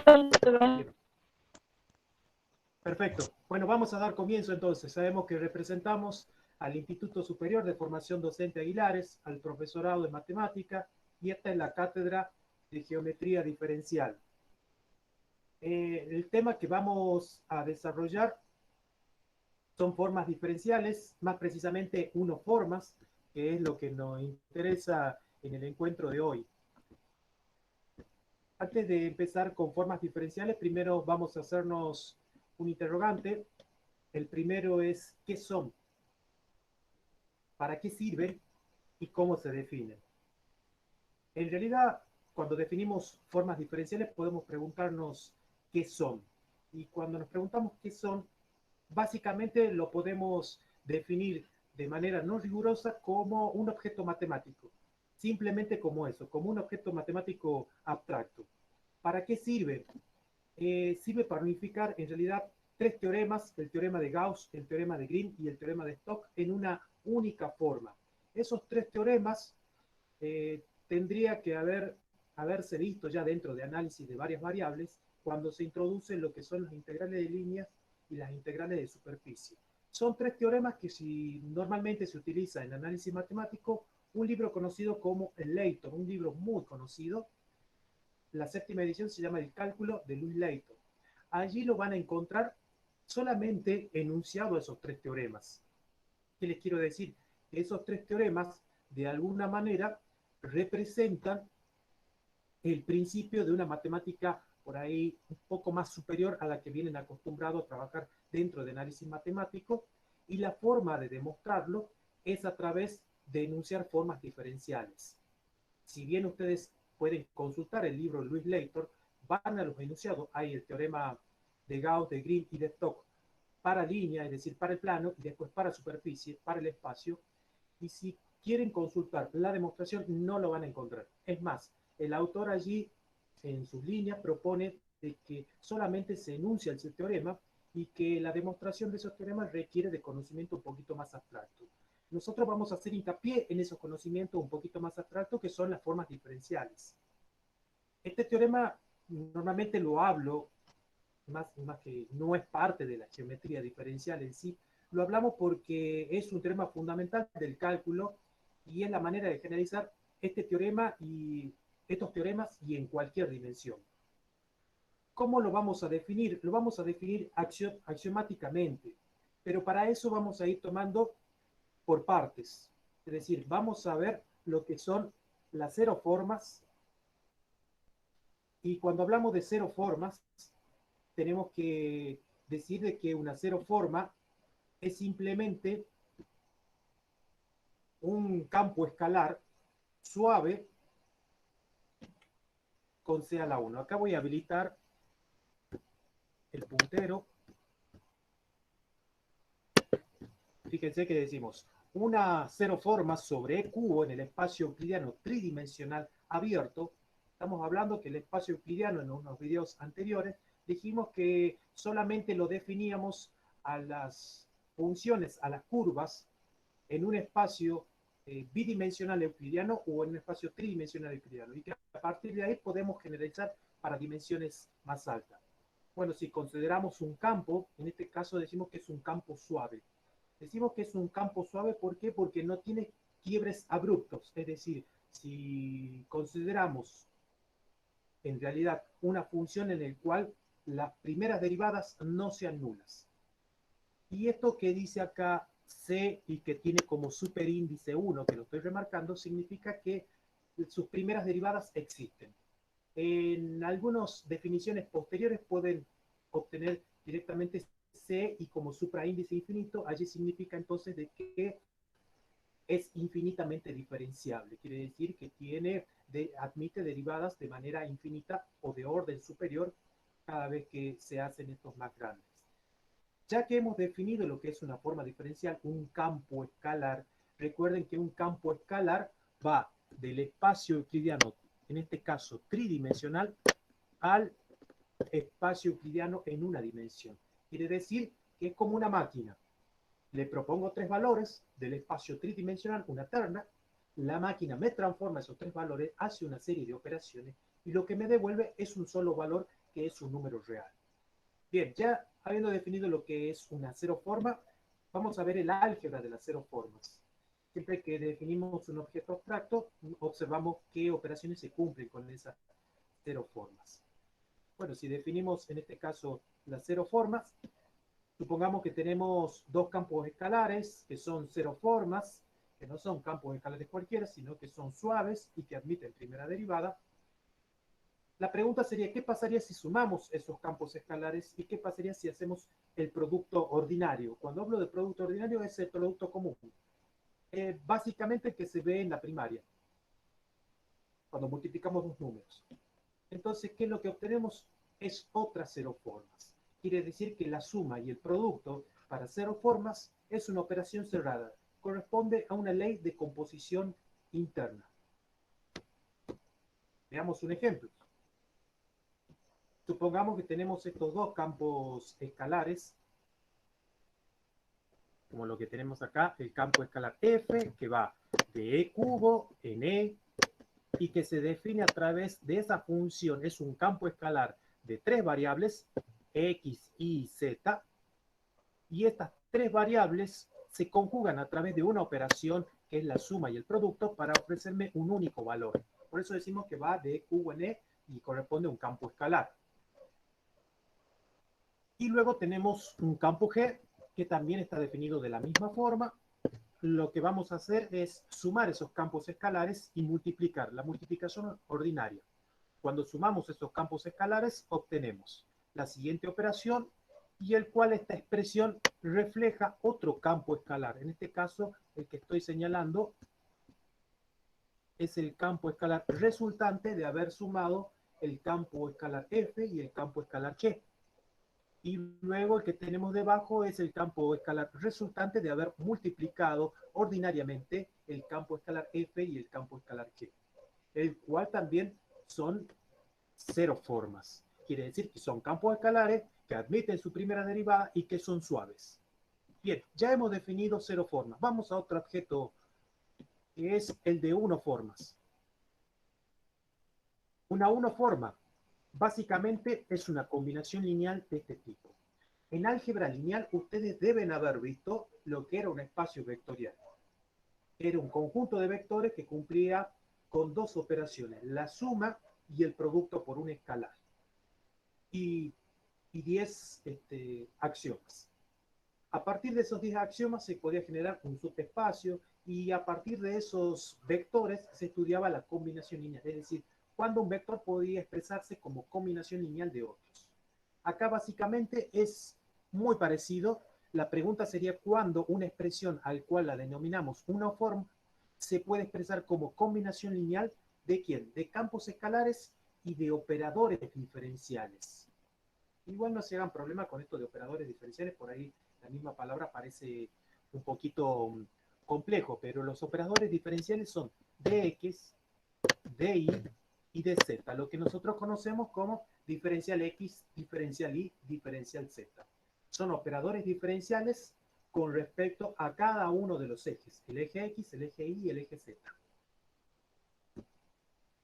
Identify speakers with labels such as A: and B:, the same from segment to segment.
A: Bien. Perfecto. Bueno, vamos a dar comienzo entonces. Sabemos que representamos al Instituto Superior de Formación Docente Aguilares, al profesorado de matemática, y esta es la cátedra de geometría diferencial. El tema que vamos a desarrollar son formas diferenciales, más precisamente formas, que es lo que nos interesa en el encuentro de hoy. Antes de empezar con formas diferenciales, primero vamos a hacernos un interrogante. El primero es, ¿qué son? ¿Para qué sirven? ¿Y cómo se definen? En realidad, cuando definimos formas diferenciales, podemos preguntarnos qué son. Y cuando nos preguntamos qué son, básicamente lo podemos definir de manera no rigurosa como un objeto matemático. Simplemente como eso, como un objeto matemático abstracto. ¿Para qué sirve? Sirve para unificar en realidad tres teoremas, el teorema de Gauss, el teorema de Green y el teorema de Stokes, en una única forma. Esos tres teoremas tendría que haberse visto ya dentro de análisis de varias variables cuando se introducen lo que son las integrales de líneas y las integrales de superficie. Son tres teoremas que normalmente se utiliza en análisis matemático, un libro conocido como el Layton, un libro muy conocido. La séptima edición se llama El cálculo de Louis Layton. Allí lo van a encontrar solamente enunciado esos tres teoremas. ¿Qué les quiero decir? Esos tres teoremas, de alguna manera, representan el principio de una matemática por ahí un poco más superior a la que vienen acostumbrados a trabajar dentro de análisis matemático, y la forma de demostrarlo es a través de enunciar formas diferenciales. Si bien ustedes pueden consultar el libro Louis Layton, van a los enunciados, hay el teorema de Gauss, de Green y de Stokes para línea, es decir, para el plano, y después para superficie, para el espacio, y si quieren consultar la demostración no lo van a encontrar. Es más, el autor allí en sus líneas propone de que solamente se enuncia el teorema y que la demostración de esos teoremas requiere de conocimiento un poquito más abstracto. Nosotros vamos a hacer hincapié en esos conocimientos un poquito más abstractos que son las formas diferenciales. Este teorema normalmente lo hablo, más que no es parte de la geometría diferencial en sí, lo hablamos porque es un teorema fundamental del cálculo y es la manera de generalizar este teorema y estos teoremas y en cualquier dimensión. ¿Cómo lo vamos a definir? Lo vamos a definir axiomáticamente, pero para eso vamos a ir tomando por partes. Es decir, vamos a ver lo que son las cero formas, y cuando hablamos de cero formas, tenemos que decir de que una cero forma es simplemente un campo escalar suave con C a la 1. Acá voy a habilitar el puntero. Fíjense que decimos una cero forma sobre E cubo en el espacio euclidiano tridimensional abierto. Estamos hablando que el espacio euclidiano en unos videos anteriores dijimos que solamente lo definíamos a las funciones, a las curvas, en un espacio bidimensional euclidiano o en un espacio tridimensional euclidiano, y que a partir de ahí podemos generalizar para dimensiones más altas. Bueno, si consideramos un campo, en este caso decimos que es un campo suave. Decimos que es un campo suave, ¿por qué? Porque no tiene quiebres abruptos, es decir, si consideramos en realidad una función en la cual las primeras derivadas no sean nulas. Y esto que dice acá C y que tiene como superíndice 1, que lo estoy remarcando, significa que sus primeras derivadas existen. En algunas definiciones posteriores pueden obtener directamente C y como supraíndice infinito, allí significa entonces de que es infinitamente diferenciable. Quiere decir que admite derivadas de manera infinita o de orden superior cada vez que se hacen estos más grandes. Ya que hemos definido lo que es una forma diferencial, un campo escalar, recuerden que un campo escalar va del espacio euclidiano, en este caso tridimensional, al espacio euclidiano en una dimensión. Quiere decir que es como una máquina. Le propongo tres valores del espacio tridimensional, una terna, la máquina me transforma esos tres valores, hace una serie de operaciones y lo que me devuelve es un solo valor que es un número real. Bien, ya habiendo definido lo que es una cero forma, vamos a ver el álgebra de las cero formas. Siempre que definimos un objeto abstracto, observamos qué operaciones se cumplen con esas cero formas. Bueno, si definimos en este caso las cero formas, supongamos que tenemos dos campos escalares que son cero formas, que no son campos escalares cualquiera, sino que son suaves y que admiten primera derivada. La pregunta sería, ¿qué pasaría si sumamos esos campos escalares y qué pasaría si hacemos el producto ordinario? Cuando hablo de producto ordinario es el producto común. Básicamente el que se ve en la primaria, cuando multiplicamos dos números. Entonces, ¿qué es lo que obtenemos? Es otras cero formas. Quiere decir que la suma y el producto para cero formas es una operación cerrada. Corresponde a una ley de composición interna. Veamos un ejemplo. Supongamos que tenemos estos dos campos escalares, como lo que tenemos acá, el campo escalar f, que va de e cubo en e, y que se define a través de esa función. Es un campo escalar de tres variables, x, y, z, y estas tres variables se conjugan a través de una operación que es la suma y el producto para ofrecerme un único valor. Por eso decimos que va de e cubo en e y corresponde a un campo escalar. Y luego tenemos un campo G que también está definido de la misma forma. Lo que vamos a hacer es sumar esos campos escalares y multiplicar, la multiplicación ordinaria. Cuando sumamos esos campos escalares, obtenemos la siguiente operación y el cual esta expresión refleja otro campo escalar. En este caso, el que estoy señalando es el campo escalar resultante de haber sumado el campo escalar F y el campo escalar G. Y luego el que tenemos debajo es el campo escalar resultante de haber multiplicado ordinariamente el campo escalar F y el campo escalar G, el cual también son cero formas. Quiere decir que son campos escalares que admiten su primera derivada y que son suaves. Bien, ya hemos definido cero formas. Vamos a otro objeto que es el de uno formas. Una uno forma básicamente es una combinación lineal de este tipo. En álgebra lineal ustedes deben haber visto lo que era un espacio vectorial. Era un conjunto de vectores que cumplía con dos operaciones, la suma y el producto por un escalar. Y 10 axiomas. A partir de esos 10 axiomas se podía generar un subespacio y a partir de esos vectores se estudiaba la combinación lineal, es decir, cuando un vector podía expresarse como combinación lineal de otros. Acá básicamente es muy parecido. La pregunta sería cuándo una expresión al cual la denominamos una forma se puede expresar como combinación lineal de ¿quién? De campos escalares y de operadores diferenciales. Igual no se hagan problema con esto de operadores diferenciales, por ahí la misma palabra parece un poquito complejo, pero los operadores diferenciales son dx, dy y dz, lo que nosotros conocemos como diferencial x, diferencial y, diferencial z. Son operadores diferenciales con respecto a cada uno de los ejes, el eje x, el eje y, y el eje z.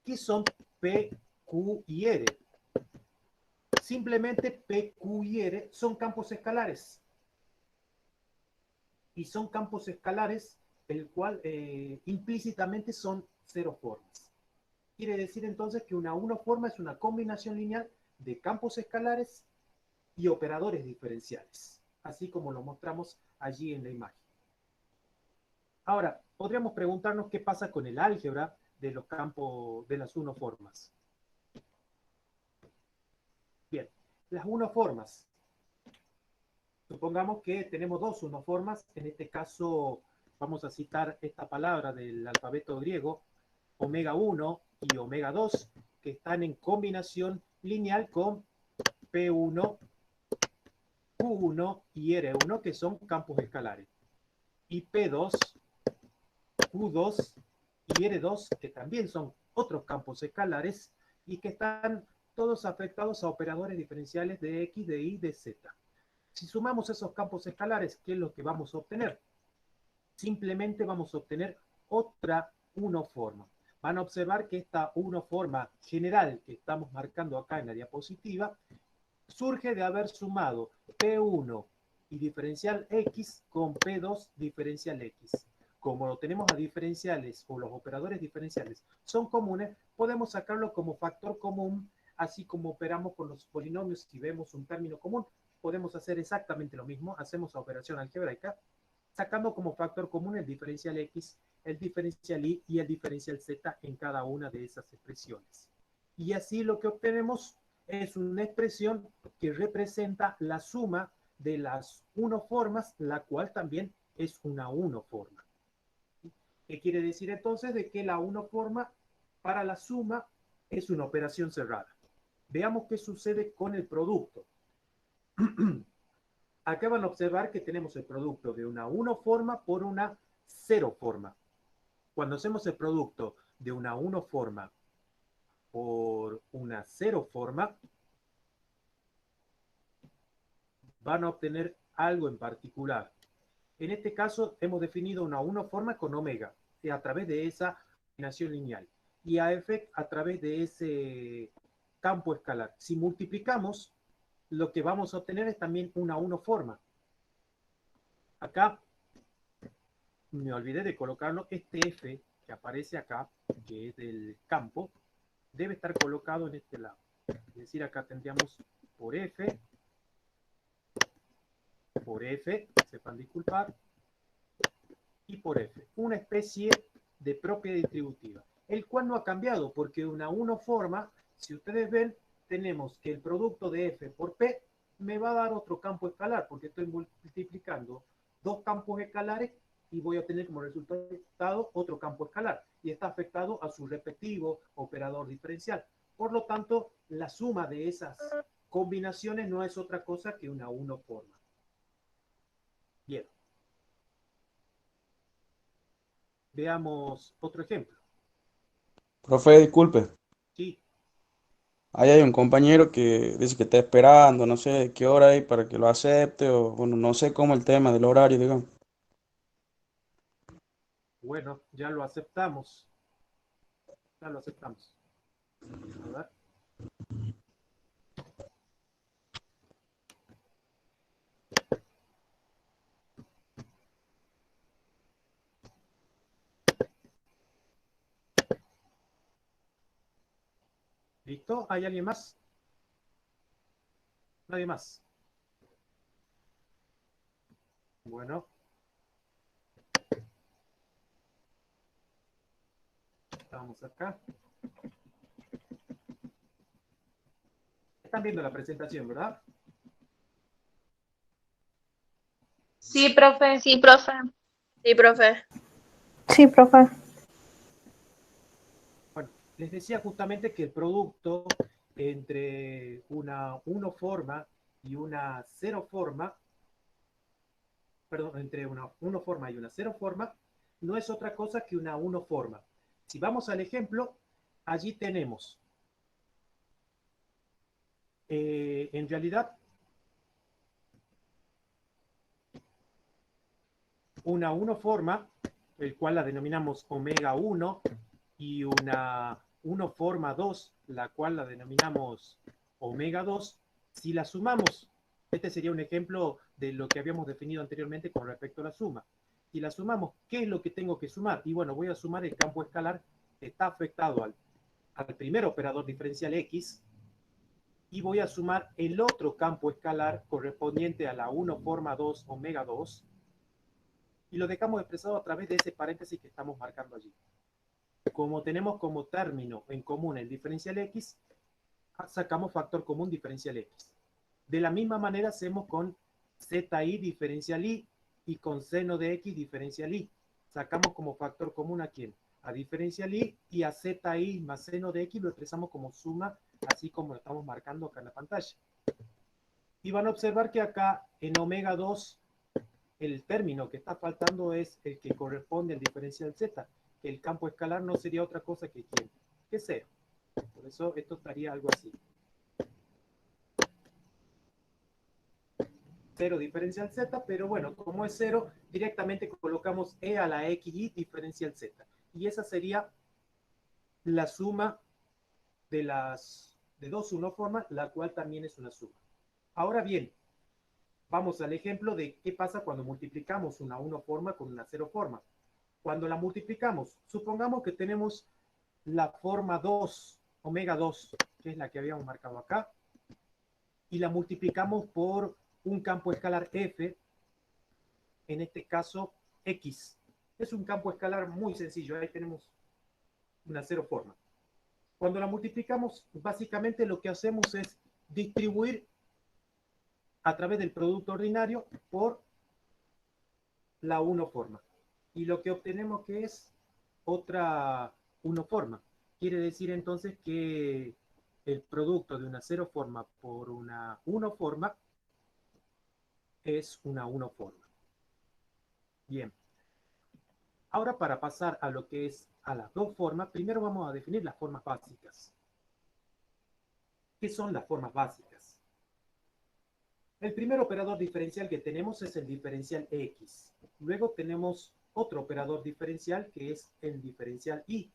A: ¿Qué son p, q y r? Simplemente p, q y r son campos escalares. Y son campos escalares, el cual implícitamente son cero formas. Quiere decir entonces que una unoforma es una combinación lineal de campos escalares y operadores diferenciales, así como lo mostramos allí en la imagen. Ahora, podríamos preguntarnos qué pasa con el álgebra de los campos de las unoformas. Bien, las unoformas. Supongamos que tenemos dos unoformas, en este caso vamos a citar esta palabra del alfabeto griego, omega 1 y omega 2, que están en combinación lineal con P1, Q1 y R1, que son campos escalares. Y P2, Q2 y R2, que también son otros campos escalares y que están todos afectados a operadores diferenciales de X, de Y, de Z. Si sumamos esos campos escalares, ¿qué es lo que vamos a obtener? Simplemente vamos a obtener otra unoforma. van a observar que esta forma general que estamos marcando acá en la diapositiva surge de haber sumado P1 y diferencial X con P2 diferencial X. Como lo tenemos a diferenciales o los operadores diferenciales son comunes, podemos sacarlo como factor común, así como operamos con los polinomios. Si vemos un término común, podemos hacer exactamente lo mismo. Hacemos la operación algebraica, sacando como factor común el diferencial X, el diferencial Y y el diferencial Z en cada una de esas expresiones. Y así lo que obtenemos es una expresión que representa la suma de las unoformas, la cual también es una unoforma. ¿Qué quiere decir entonces? De que la unoforma para la suma es una operación cerrada. Veamos qué sucede con el producto. Acá van a observar que tenemos el producto de una unoforma por una ceroforma. Cuando hacemos el producto de una unoforma por una ceroforma, van a obtener algo en particular. En este caso hemos definido una unoforma con omega a través de esa combinación lineal y a f a través de ese campo escalar. Si multiplicamos, lo que vamos a obtener es también una unoforma. Acá me olvidé de colocarlo. Este f que aparece acá, que es del campo, debe estar colocado en este lado. Es decir, acá tendríamos por f, sepan disculpar, y por f, una especie de propiedad distributiva, el cual no ha cambiado porque una unoforma, si ustedes ven, tenemos que el producto de f por p me va a dar otro campo escalar porque estoy multiplicando dos campos escalares y voy a obtener como resultado otro campo escalar y está afectado a su respectivo operador diferencial. Por lo tanto, la suma de esas combinaciones no es otra cosa que una unoforma. Bien. Veamos otro ejemplo.
B: Profe, disculpe.
A: Sí,
B: Ahí hay un compañero que dice que está esperando, no sé qué hora hay para que lo acepte, o bueno, no sé cómo el tema del horario, digamos.
A: bueno, ya lo aceptamos. Ya lo aceptamos. A ver. ¿Listo? ¿Hay alguien más? Nadie más. Bueno, estamos acá. Están viendo la presentación, ¿verdad?
C: Sí, profe.
D: Sí, profe.
E: Sí, profe.
F: Sí, profe.
A: Bueno, les decía justamente que el producto entre una unoforma y una ceroforma, perdón, entre una unoforma y una ceroforma, no es otra cosa que una unoforma. Si vamos al ejemplo, allí tenemos, en realidad, una unoforma, el cual la denominamos omega 1, y una unoforma 2, la cual la denominamos omega 2. Si la sumamos, este sería un ejemplo de lo que habíamos definido anteriormente con respecto a la suma. Si la sumamos, ¿qué es lo que tengo que sumar? Y bueno, voy a sumar el campo escalar que está afectado al primer operador diferencial X, y voy a sumar el otro campo escalar correspondiente a la 1 forma 2 omega 2, y lo dejamos expresado a través de ese paréntesis que estamos marcando allí. Como tenemos como término en común el diferencial X, sacamos factor común diferencial X. De la misma manera hacemos con ZI diferencial I y con seno de X diferencial I. Sacamos como factor común a quién? A diferencial I, y a ZI más seno de X lo expresamos como suma, así como lo estamos marcando acá en la pantalla. Y van a observar que acá en omega 2 el término que está faltando es el que corresponde al diferencial Z, que el campo escalar no sería otra cosa que ¿quién? Que 0. Por eso esto estaría algo así. 0 diferencial Z, pero bueno, como es 0, directamente colocamos E a la XY diferencial Z. Y esa sería la suma de dos unoformas, la cual también es una suma. Ahora bien, vamos al ejemplo de qué pasa cuando multiplicamos una unoforma con una ceroforma. Cuando la multiplicamos, supongamos que tenemos la forma 2, omega 2, que es la que habíamos marcado acá, y la multiplicamos por un campo escalar f, en este caso x. Es un campo escalar muy sencillo, ahí tenemos una ceroforma. Cuando la multiplicamos, básicamente lo que hacemos es distribuir a través del producto ordinario por la unoforma. Y lo que obtenemos que es otra unoforma. Quiere decir entonces que el producto de una ceroforma por una unoforma es una unoforma. Bien. Ahora para pasar a lo que es a las dos formas, primero vamos a definir las formas básicas. ¿Qué son las formas básicas? El primer operador diferencial que tenemos es el diferencial X. Luego tenemos otro operador diferencial que es el diferencial Y.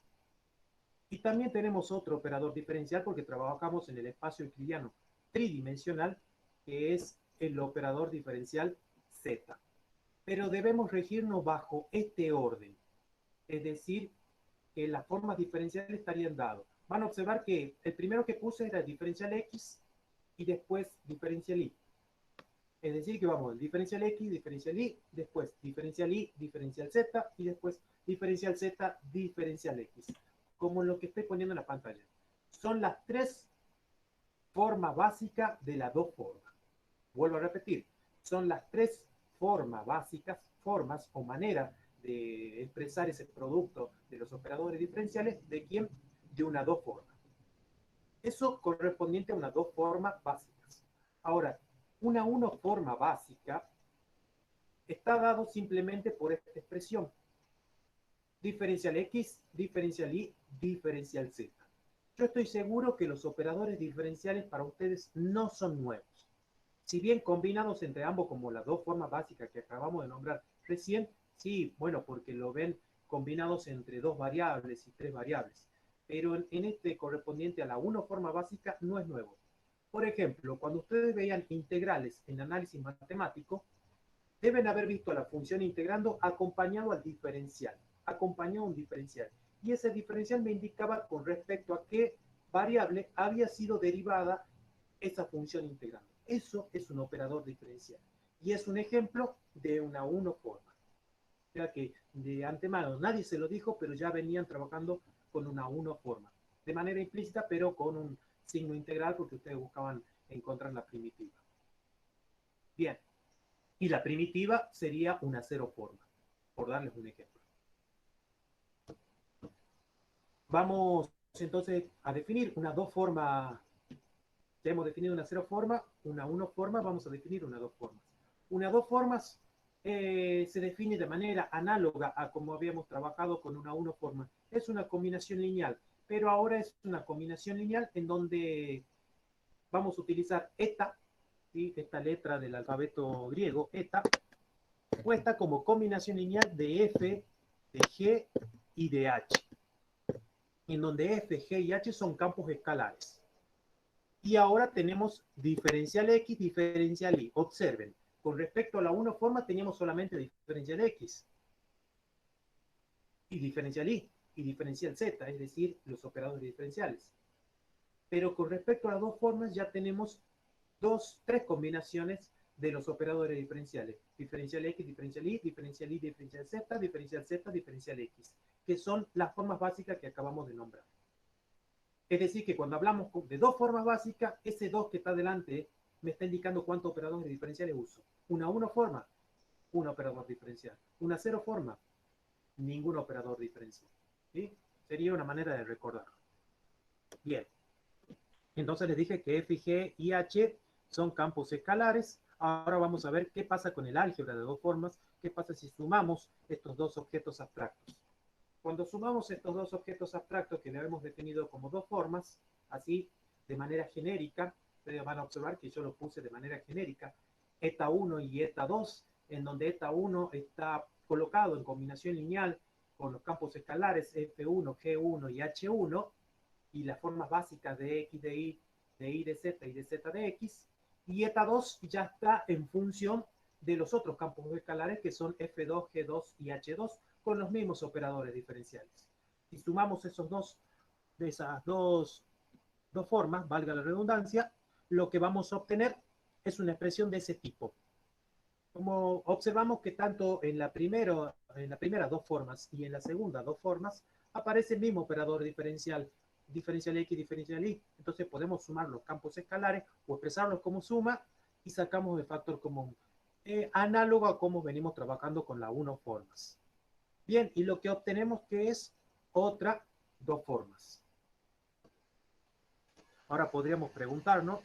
A: Y también tenemos otro operador diferencial porque trabajamos en el espacio euclidiano tridimensional, que es el operador diferencial Z. Pero debemos regirnos bajo este orden. Es decir, que las formas diferenciales estarían dadas. Van a observar que el primero que puse era el diferencial X y después diferencial Y. Es decir, que vamos al diferencial X, diferencial Y, después diferencial Y, diferencial Z y después diferencial Z, diferencial X. Como lo que estoy poniendo en la pantalla. Son las tres formas básicas de las dos formas. Vuelvo a repetir. Son las tres formas básicas, formas o maneras de expresar ese producto de los operadores diferenciales de quién? De una dos formas. Eso correspondiente a unas dos formas básicas. Ahora, una unoforma básica está dado simplemente por esta expresión. Diferencial X, diferencial Y, diferencial Z. Yo estoy seguro que los operadores diferenciales para ustedes no son nuevos. Si bien combinados entre ambos como las dos formas básicas que acabamos de nombrar recién, sí, bueno, porque lo ven combinados entre dos variables y tres variables. Pero en este correspondiente a la unoforma básica no es nuevo. Por ejemplo, cuando ustedes vean integrales en análisis matemático, deben haber visto la función integrando acompañado al diferencial, acompañado a un diferencial. Y ese diferencial me indicaba con respecto a qué variable había sido derivada esa función integrando. Eso es un operador diferencial. Y es un ejemplo de una unoforma. O sea que de antemano nadie se lo dijo, pero ya venían trabajando con una unoforma. De manera implícita, pero con un signo integral porque ustedes buscaban encontrar la primitiva. Bien. Y la primitiva sería una ceroforma, por darles un ejemplo. Vamos entonces a definir una dos forma. Ya hemos definido una ceroforma, una unoforma, vamos a definir una dos formas. Una dos formas se define de manera análoga a como habíamos trabajado con una unoforma. Es una combinación lineal, pero ahora es una combinación lineal en donde vamos a utilizar eta, ¿sí? Esta letra del alfabeto griego, eta, puesta como combinación lineal de f, de g y de h, en donde f, g y h son campos escalares. Y ahora tenemos diferencial x, diferencial y. Observen, con respecto a la unoforma teníamos solamente diferencial x y diferencial y diferencial z, es decir, los operadores diferenciales. Pero con respecto a las dos formas ya tenemos tres combinaciones de los operadores diferenciales. Diferencial x, diferencial y, diferencial y, diferencial z, diferencial z, diferencial x, que son las formas básicas que acabamos de nombrar. Es decir, que cuando hablamos de dos formas básicas, ese 2 que está delante me está indicando cuántos operadores diferenciales uso. Una unoforma, un operador diferencial. Una ceroforma, ningún operador diferencial. ¿Sí? Sería una manera de recordarlo. Bien. Entonces les dije que f, g y h son campos escalares. Ahora vamos a ver qué pasa con el álgebra de dos formas, qué pasa si sumamos estos dos objetos abstractos. Cuando sumamos estos dos objetos abstractos que le hemos definido como dos formas, así de manera genérica, ustedes van a observar que yo lo puse de manera genérica, eta 1 y eta 2, en donde eta 1 está colocado en combinación lineal con los campos escalares F1, G1 y H1 y las formas básicas de X, de Y, de Z y de Z de X. Y eta 2 ya está en función de los otros campos escalares que son F2, G2 y H2 con los mismos operadores diferenciales. Si sumamos esas dos formas, valga la redundancia, lo que vamos a obtener es una expresión de ese tipo. Como observamos que tanto en la primera dos formas y en la segunda dos formas aparece el mismo operador diferencial X, diferencial Y. Entonces podemos sumar los campos escalares o expresarlos como suma y sacamos el factor común. Análogo a cómo venimos trabajando con las 1 formas. Bien, y lo que obtenemos que es otra 2 formas. Ahora podríamos preguntarnos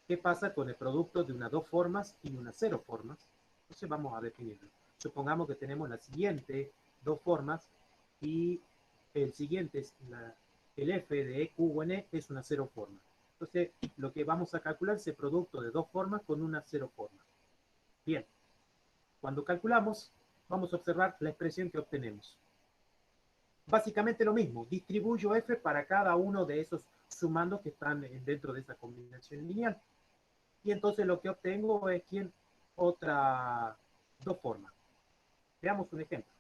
A: qué pasa con el producto de una 2 formas y una 0 formas. Entonces vamos a definirlo. Supongamos que tenemos la siguiente 2 formas y el siguiente es el f de e cubo en e es una 0 forma. Entonces lo que vamos a calcular es el producto de 2 formas con una 0 forma. Bien, cuando calculamos vamos a observar la expresión que obtenemos. Básicamente lo mismo, distribuyo f para cada uno de esos sumandos que están dentro de esa combinación lineal. Y entonces lo que obtengo es otra 2 formas. Veamos un ejemplo.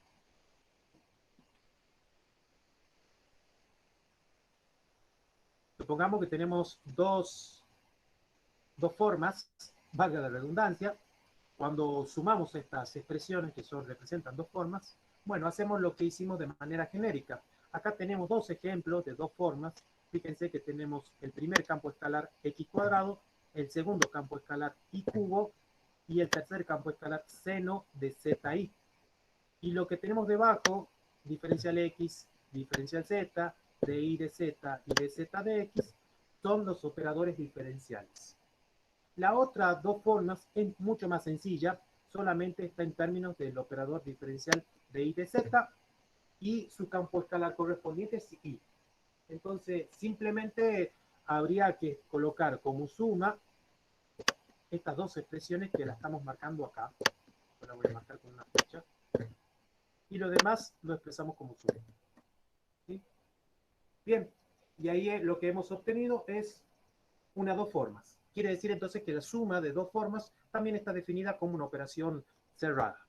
A: Supongamos que tenemos dos formas, valga la redundancia. Cuando sumamos estas expresiones que representan 2 formas, bueno, hacemos lo que hicimos de manera genérica. Acá tenemos 2 ejemplos de 2 formas. Fíjense que tenemos el primer campo escalar x cuadrado, el segundo campo escalar y cubo y el tercer campo escalar seno de zi. Y lo que tenemos debajo, diferencial x, diferencial z, de y de z y de z de x, son los operadores diferenciales. La otra 2 formas es mucho más sencilla, solamente está en términos del operador diferencial de y de z y su campo escalar correspondiente es y. Entonces, simplemente habría que colocar como suma estas 2 expresiones que las estamos marcando acá. Ahora voy a marcar con una flecha. Y lo demás lo expresamos como suma. ¿Sí? Bien, y ahí lo que hemos obtenido es una 2 formas. Quiere decir entonces que la suma de 2 formas también está definida como una operación cerrada.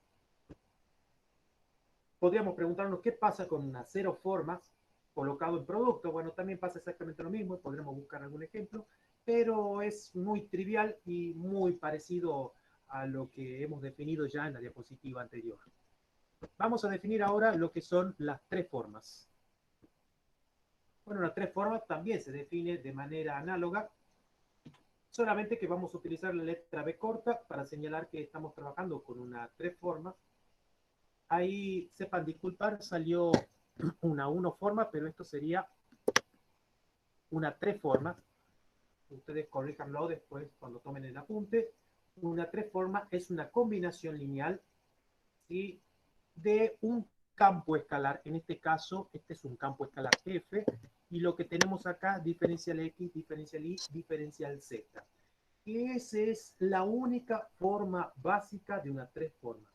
A: Podríamos preguntarnos qué pasa con una 0 formas colocado en producto. Bueno, también pasa exactamente lo mismo, podremos buscar algún ejemplo, pero es muy trivial y muy parecido a lo que hemos definido ya en la diapositiva anterior. Vamos a definir ahora lo que son las 3 formas. Bueno, las 3 formas también se define de manera análoga, solamente que vamos a utilizar la letra B corta para señalar que estamos trabajando con una 3 formas. Ahí, sepan disculpar, salió una 1 forma, pero esto sería una 3 forma. Ustedes corríjanlo después cuando tomen el apunte. Una 3 forma es una combinación lineal, ¿sí?, de un campo escalar. En este caso, este es un campo escalar f, y lo que tenemos acá, diferencial x, diferencial y, diferencial z. Esa es la única forma básica de una 3 formas.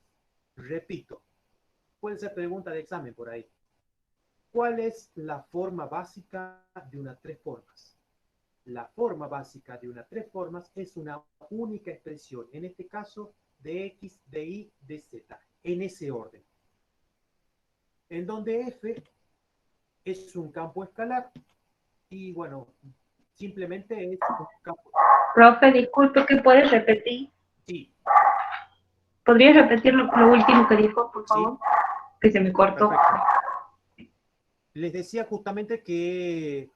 A: Repito, puede ser pregunta de examen por ahí. ¿Cuál es la forma básica de una 3 formas? La forma básica de una 3 formas es una única expresión, en este caso de x, de y, de z, en ese orden. En donde f es un campo escalar y bueno, simplemente es un campo.
C: Profe, disculpe, ¿qué puedes repetir?
A: Sí.
C: ¿Podrías repetir lo último que dijo, por favor? Sí. Que se me cortó.
A: Perfecto. Les decía justamente que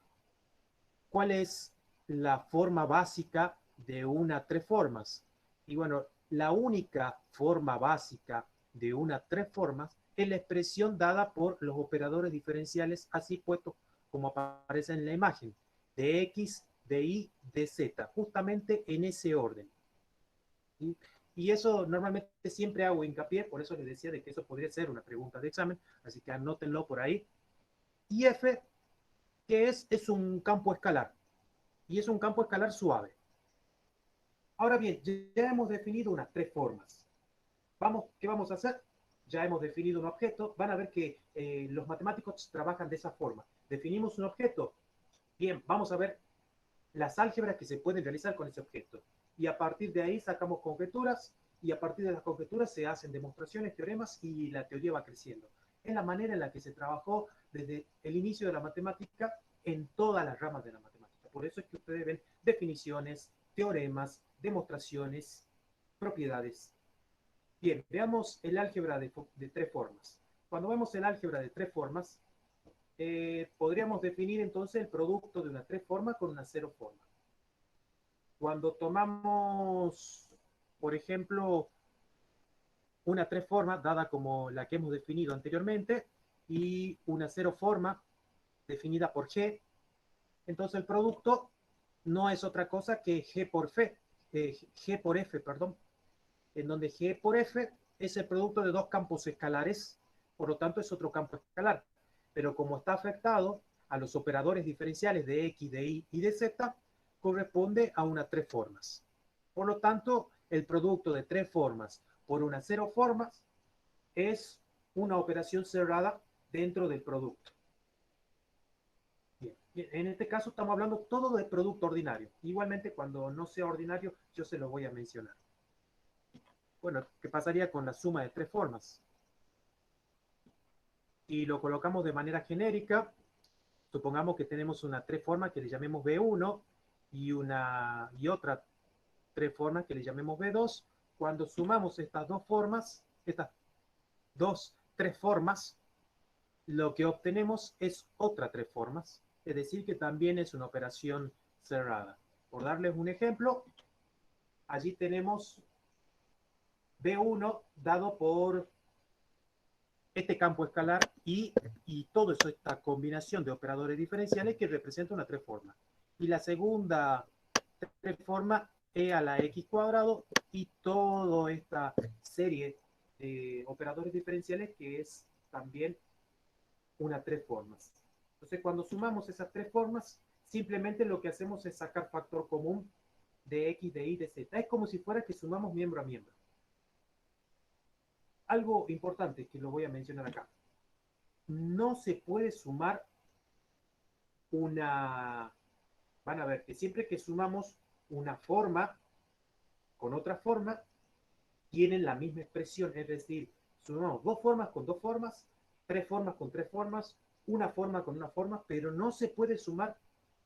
A: cuál es la forma básica de una 3 formas. Y bueno, la única forma básica de una 3 formas es la expresión dada por los operadores diferenciales así puestos como aparece en la imagen, de x, de y, de z, justamente en ese orden. ¿Sí? Y eso normalmente siempre hago hincapié, por eso les decía de que eso podría ser una pregunta de examen, así que anótenlo por ahí. Y f, que es un campo escalar, y es un campo escalar suave. Ahora bien, ya hemos definido unas 3 formas. ¿Qué vamos a hacer? ya hemos definido un objeto, van a ver que los matemáticos trabajan de esa forma. Definimos un objeto, bien, vamos a ver las álgebras que se pueden realizar con ese objeto. Y a partir de ahí sacamos conjeturas, y a partir de las conjeturas se hacen demostraciones, teoremas, y la teoría va creciendo. Es la manera en la que se trabajó desde el inicio de la matemática en todas las ramas de la matemática. Por eso es que ustedes ven definiciones, teoremas, demostraciones, propiedades. Bien, veamos el álgebra de tres formas. Cuando vemos el álgebra de tres formas, podríamos definir entonces el producto de una tres forma con una cero forma. Cuando tomamos, por ejemplo, una tres forma dada como la que hemos definido anteriormente y una cero forma definida por G, entonces el producto no es otra cosa que G por F, perdón, en donde G por F es el producto de dos campos escalares, por lo tanto es otro campo escalar. Pero como está afectado a los operadores diferenciales de X, de Y y de Z, corresponde a una tres formas. Por lo tanto, el producto de tres formas por una cero formas es una operación cerrada dentro del producto. Bien. En este caso estamos hablando todo de producto ordinario. Igualmente, cuando no sea ordinario, yo se lo voy a mencionar. Bueno, ¿qué pasaría con la suma de tres formas? Y lo colocamos de manera genérica. Supongamos que tenemos una tres forma que le llamemos B1 y otra tres formas que le llamemos B2. Cuando sumamos estas dos formas, estas tres formas, lo que obtenemos es otra tres formas, es decir, que también es una operación cerrada. Por darles un ejemplo, allí tenemos B1 dado por este campo escalar y todo eso, esta combinación de operadores diferenciales que representa una tres forma. Y la segunda tres forma E a la X cuadrado y toda esta serie de operadores diferenciales que es también una tres formas. Entonces, cuando sumamos esas tres formas, simplemente lo que hacemos es sacar factor común de X, de Y, de Z. Es como si fuera que sumamos miembro a miembro. Algo importante que lo voy a mencionar acá. No se puede sumar una... Van a ver que siempre que sumamos una forma con otra forma, tienen la misma expresión. Es decir, sumamos dos formas con dos formas, tres formas con tres formas, una forma con una forma, pero no se puede sumar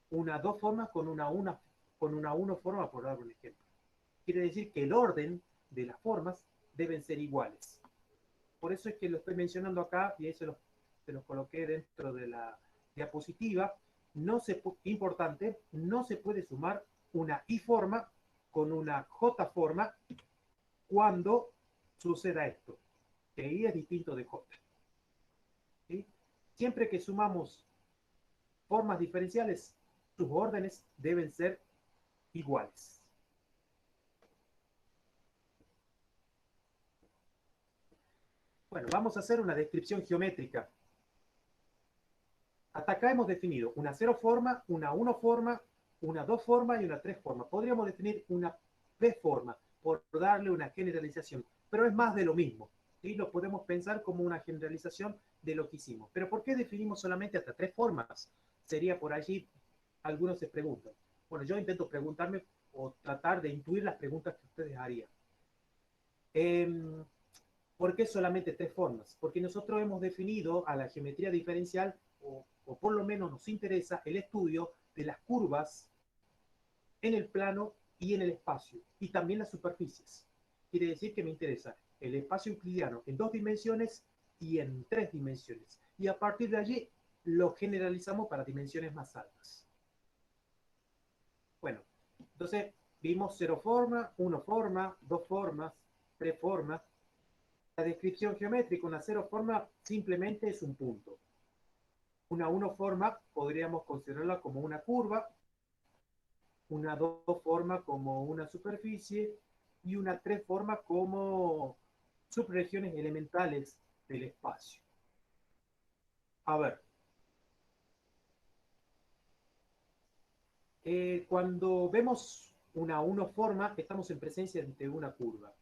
A: una dos formas con una uno forma, por dar un ejemplo. Quiere decir que el orden de las formas deben ser iguales. Por eso es que lo estoy mencionando acá y ahí se los coloqué dentro de la diapositiva. Importante, no se puede sumar una I forma con una J forma cuando suceda esto, que I es distinto de J. ¿Sí? Siempre que sumamos formas diferenciales, sus órdenes deben ser iguales. Bueno, vamos a hacer una descripción geométrica. Hasta acá hemos definido una cero forma, una uno forma, una dos forma y una tres forma. Podríamos definir una P forma por darle una generalización, pero es más de lo mismo. ¿Sí? Lo podemos pensar como una generalización de lo que hicimos. Pero ¿por qué definimos solamente hasta tres formas? Sería por allí, algunos se preguntan. Bueno, yo intento preguntarme o tratar de intuir las preguntas que ustedes harían. ¿Por qué solamente tres formas? Porque nosotros hemos definido a la geometría diferencial, o por lo menos nos interesa el estudio de las curvas en el plano y en el espacio, y también las superficies. Quiere decir que me interesa el espacio euclidiano en dos dimensiones y en tres dimensiones. Y a partir de allí lo generalizamos para dimensiones más altas. Bueno, entonces vimos cero forma, uno forma, dos formas, tres formas. La descripción geométrica, una cero forma, simplemente es un punto. Una uno forma podríamos considerarla como una curva, una dos forma como una superficie y una tres forma como subregiones elementales del espacio. A ver, cuando vemos una uno forma, estamos en presencia de una curva.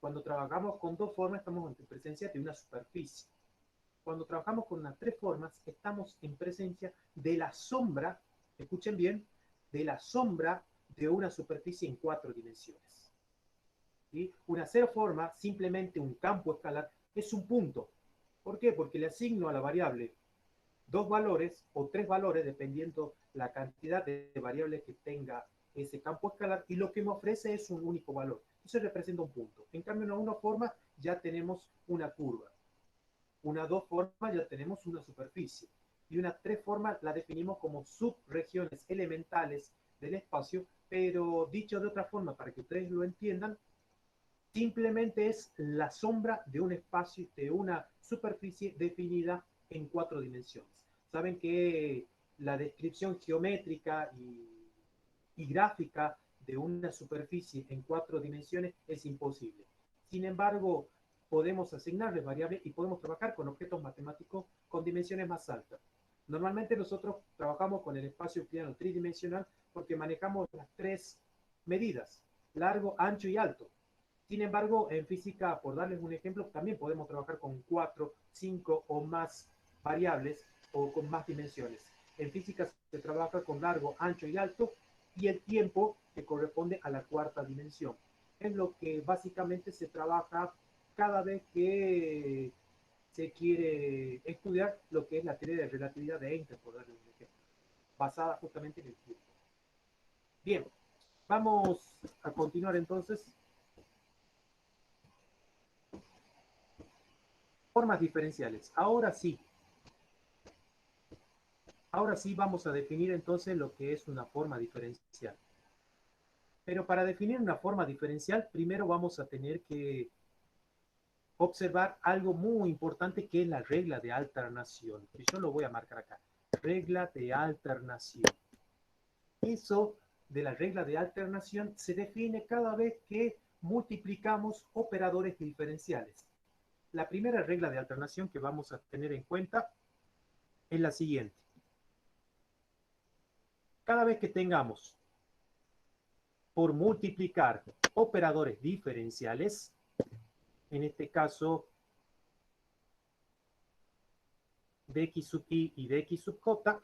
A: Cuando trabajamos con dos formas, estamos en presencia de una superficie. Cuando trabajamos con las tres formas, estamos en presencia de la sombra, escuchen bien, de la sombra de una superficie en 4 dimensiones. ¿Sí? Una cero forma, simplemente un campo escalar, es un punto. ¿Por qué? Porque le asigno a la variable dos valores o tres valores, dependiendo la cantidad de variables que tenga ese campo escalar, y lo que me ofrece es un único valor. Eso representa un punto. En cambio, en una forma ya tenemos una curva. Una dos forma ya tenemos una superficie. Y una tres forma la definimos como subregiones elementales del espacio, pero dicho de otra forma, para que ustedes lo entiendan, simplemente es la sombra de un espacio, de una superficie definida en 4 dimensiones. Saben que la descripción geométrica y gráfica de una superficie en 4 dimensiones es imposible. Sin embargo, podemos asignarles variables y podemos trabajar con objetos matemáticos con dimensiones más altas. Normalmente nosotros trabajamos con el espacio euclidiano tridimensional porque manejamos las tres medidas, largo, ancho y alto. Sin embargo, en física, por darles un ejemplo, también podemos trabajar con 4, 5 o más variables o con más dimensiones. En física se trabaja con largo, ancho y alto y el tiempo que corresponde a la cuarta dimensión. Es lo que básicamente se trabaja cada vez que se quiere estudiar lo que es la teoría de relatividad de Einstein, por darles un ejemplo, basada justamente en el tiempo. Bien, vamos a continuar entonces. Formas diferenciales. Ahora sí vamos a definir entonces lo que es una forma diferencial. Pero para definir una forma diferencial, primero vamos a tener que observar algo muy importante que es la regla de alternación. Y yo lo voy a marcar acá. Regla de alternación. Eso de la regla de alternación se define cada vez que multiplicamos operadores diferenciales. La primera regla de alternación que vamos a tener en cuenta es la siguiente. Cada vez que tengamos por multiplicar operadores diferenciales, en este caso de x sub i y de x sub j,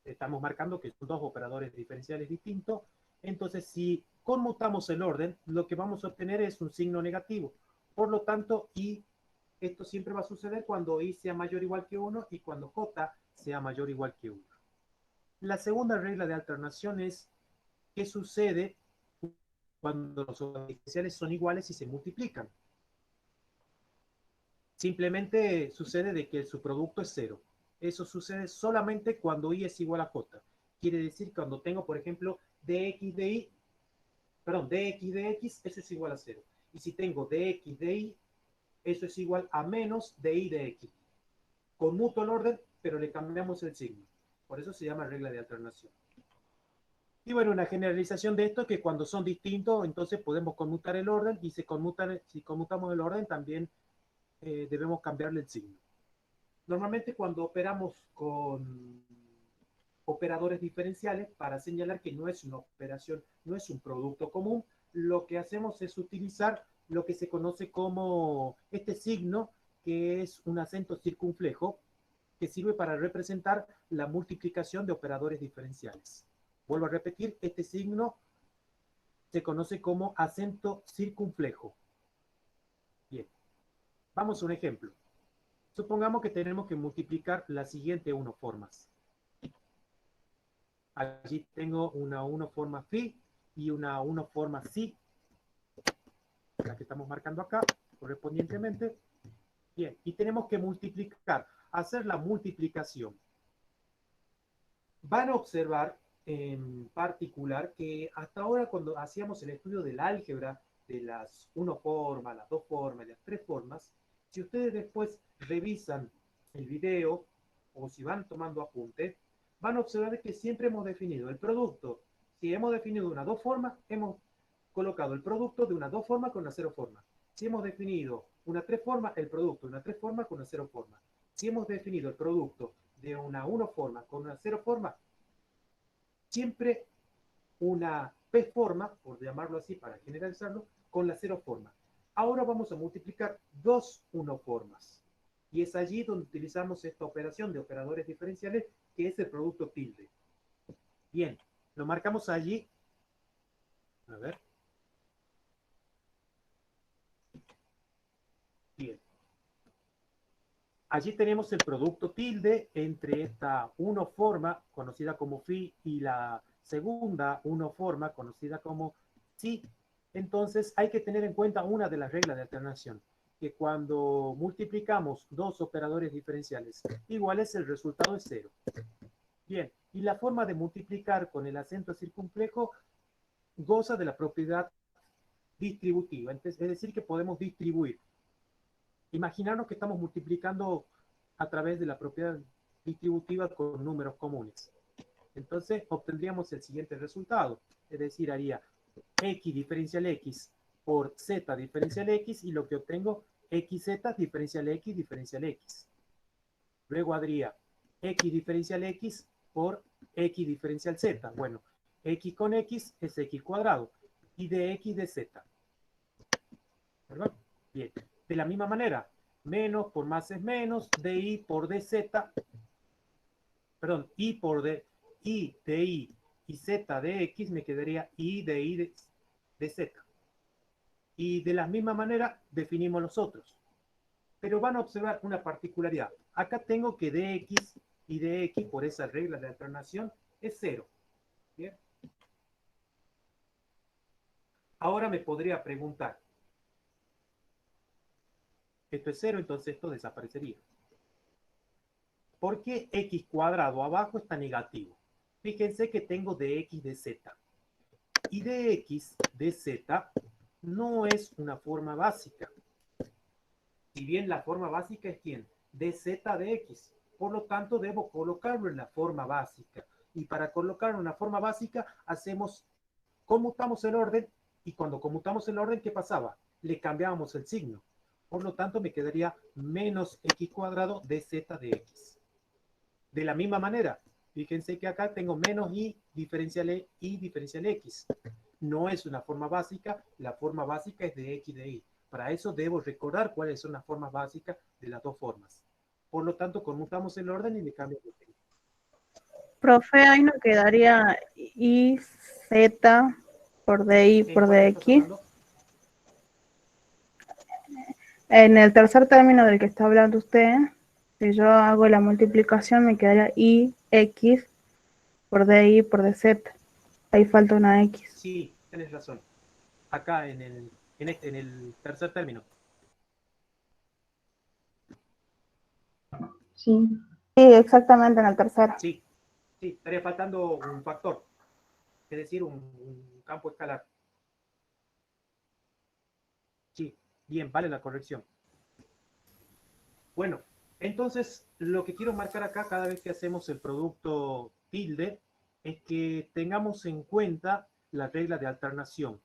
A: estamos marcando que son dos operadores diferenciales distintos, entonces si conmutamos el orden, lo que vamos a obtener es un signo negativo. Por lo tanto, esto siempre va a suceder cuando i sea mayor o igual que 1 y cuando j sea mayor o igual que 1. La segunda regla de alternación es qué sucede cuando los operadores diferenciales son iguales y se multiplican. Simplemente sucede de que el subproducto es 0. Eso sucede solamente cuando i es igual a j. Quiere decir cuando tengo, por ejemplo, dx de i, perdón, dx de x, eso es igual a 0. Y si tengo dx de y, eso es igual a menos de i de x. Conmuto el orden, pero le cambiamos el signo. Por eso se llama regla de alternación. Y bueno, una generalización de esto es que cuando son distintos, entonces podemos conmutar el orden y si conmutamos el orden también debemos cambiarle el signo. Normalmente cuando operamos con operadores diferenciales, para señalar que no es una operación, no es un producto común, lo que hacemos es utilizar lo que se conoce como este signo, que es un acento circunflejo, que sirve para representar la multiplicación de operadores diferenciales. Vuelvo a repetir, este signo se conoce como acento circunflejo. Bien, vamos a un ejemplo. Supongamos que tenemos que multiplicar las siguientes 1 formas. Allí tengo una 1 forma phi y una 1 forma psi, la que estamos marcando acá, correspondientemente. Bien, y tenemos que multiplicar, hacer la multiplicación. Van a observar en particular que hasta ahora cuando hacíamos el estudio del álgebra, de las 1 formas, las 2 formas, las 3 formas, si ustedes después revisan el video o si van tomando apuntes, van a observar que siempre hemos definido el producto. Si hemos definido una 2 formas, hemos colocado el producto de una 2 formas con una 0 forma. Si hemos definido una 3 formas, el producto de una 3 formas con una 0 forma. Si hemos definido el producto de una 1 forma con una 0 forma, siempre una P forma, por llamarlo así para generalizarlo, con la 0 forma. Ahora vamos a multiplicar dos unoformas. Y es allí donde utilizamos esta operación de operadores diferenciales, que es el producto tilde. Bien, lo marcamos allí. A ver. Bien. Allí tenemos el producto tilde entre esta unoforma, conocida como phi, y la segunda unoforma, conocida como psi. Entonces hay que tener en cuenta una de las reglas de alternación, que cuando multiplicamos dos operadores diferenciales iguales, el resultado es cero. Bien, y la forma de multiplicar con el acento circunflejo goza de la propiedad distributiva, es decir, que podemos distribuir. Imaginarnos que estamos multiplicando a través de la propiedad distributiva con números comunes. Entonces obtendríamos el siguiente resultado, es decir, haría x diferencial x por z diferencial x, y lo que obtengo xz diferencial x diferencial x. Luego habría x diferencial x por x diferencial z. Bueno, x con x es x cuadrado, y de x de z. ¿Verdad? Bien. De la misma manera, menos por más es menos, di por dz, perdón, i por d, i de i y z de x, me quedaría i de z. Y de la misma manera definimos los otros. Pero van a observar una particularidad. Acá tengo que dx y dx, por esa regla de alternación, es 0. ¿Bien? Ahora me podría preguntar, esto es 0, entonces esto desaparecería. ¿Por qué x cuadrado abajo está negativo? Fíjense que tengo dx de z. Y dx de z no es una forma básica. Si bien la forma básica es ¿quién? Dz de x. Por lo tanto, debo colocarlo en la forma básica. Y para colocarlo en la forma básica, conmutamos el orden, y cuando conmutamos el orden, ¿qué pasaba? Le cambiábamos el signo. Por lo tanto, me quedaría menos x cuadrado dz de x. De la misma manera, fíjense que acá tengo menos i diferencial x. No es una forma básica, la forma básica es de x de y. Para eso debo recordar cuáles son las formas básicas de las dos formas. Por lo tanto, conmutamos el orden y le cambiamos el signo.
C: Profe, ahí nos quedaría IZ por DI por DX. En el tercer término del que está hablando usted, si yo hago la multiplicación, me quedaría IX por DI por DZ. Ahí falta una X.
A: Sí, tienes razón. Acá en el tercer término.
C: Sí. Sí, exactamente en el tercero.
A: Sí, estaría faltando un factor, es decir, un campo escalar. Sí, bien, vale la corrección. Bueno, entonces lo que quiero marcar acá cada vez que hacemos el producto tilde es que tengamos en cuenta la regla de alternación.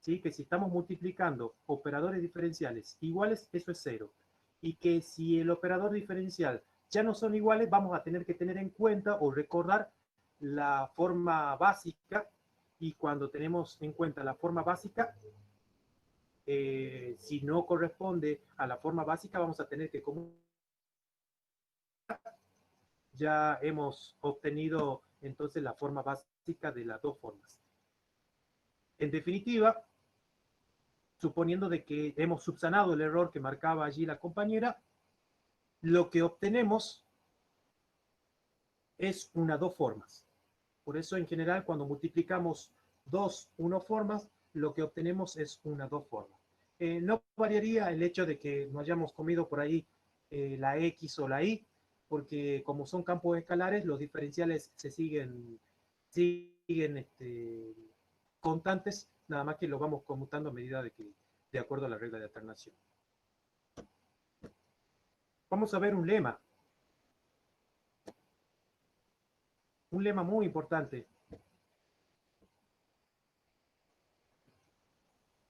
A: ¿Sí? Que si estamos multiplicando operadores diferenciales iguales, eso es 0. Y que si el operador diferencial ya no son iguales, vamos a tener que tener en cuenta o recordar la forma básica. Y cuando tenemos en cuenta la forma básica, si no corresponde a la forma básica, vamos a tener que ya hemos obtenido entonces la forma básica de las dos formas. En definitiva, suponiendo de que hemos subsanado el error que marcaba allí la compañera, lo que obtenemos es una dos formas. Por eso, en general, cuando multiplicamos dos unoformas, lo que obtenemos es una dos formas. No variaría el hecho de que no hayamos comido por ahí la X o la Y, porque como son campos escalares, los diferenciales se siguen constantes, nada más que lo vamos conmutando a medida de acuerdo a la regla de alternación. Vamos a ver un lema. Un lema muy importante.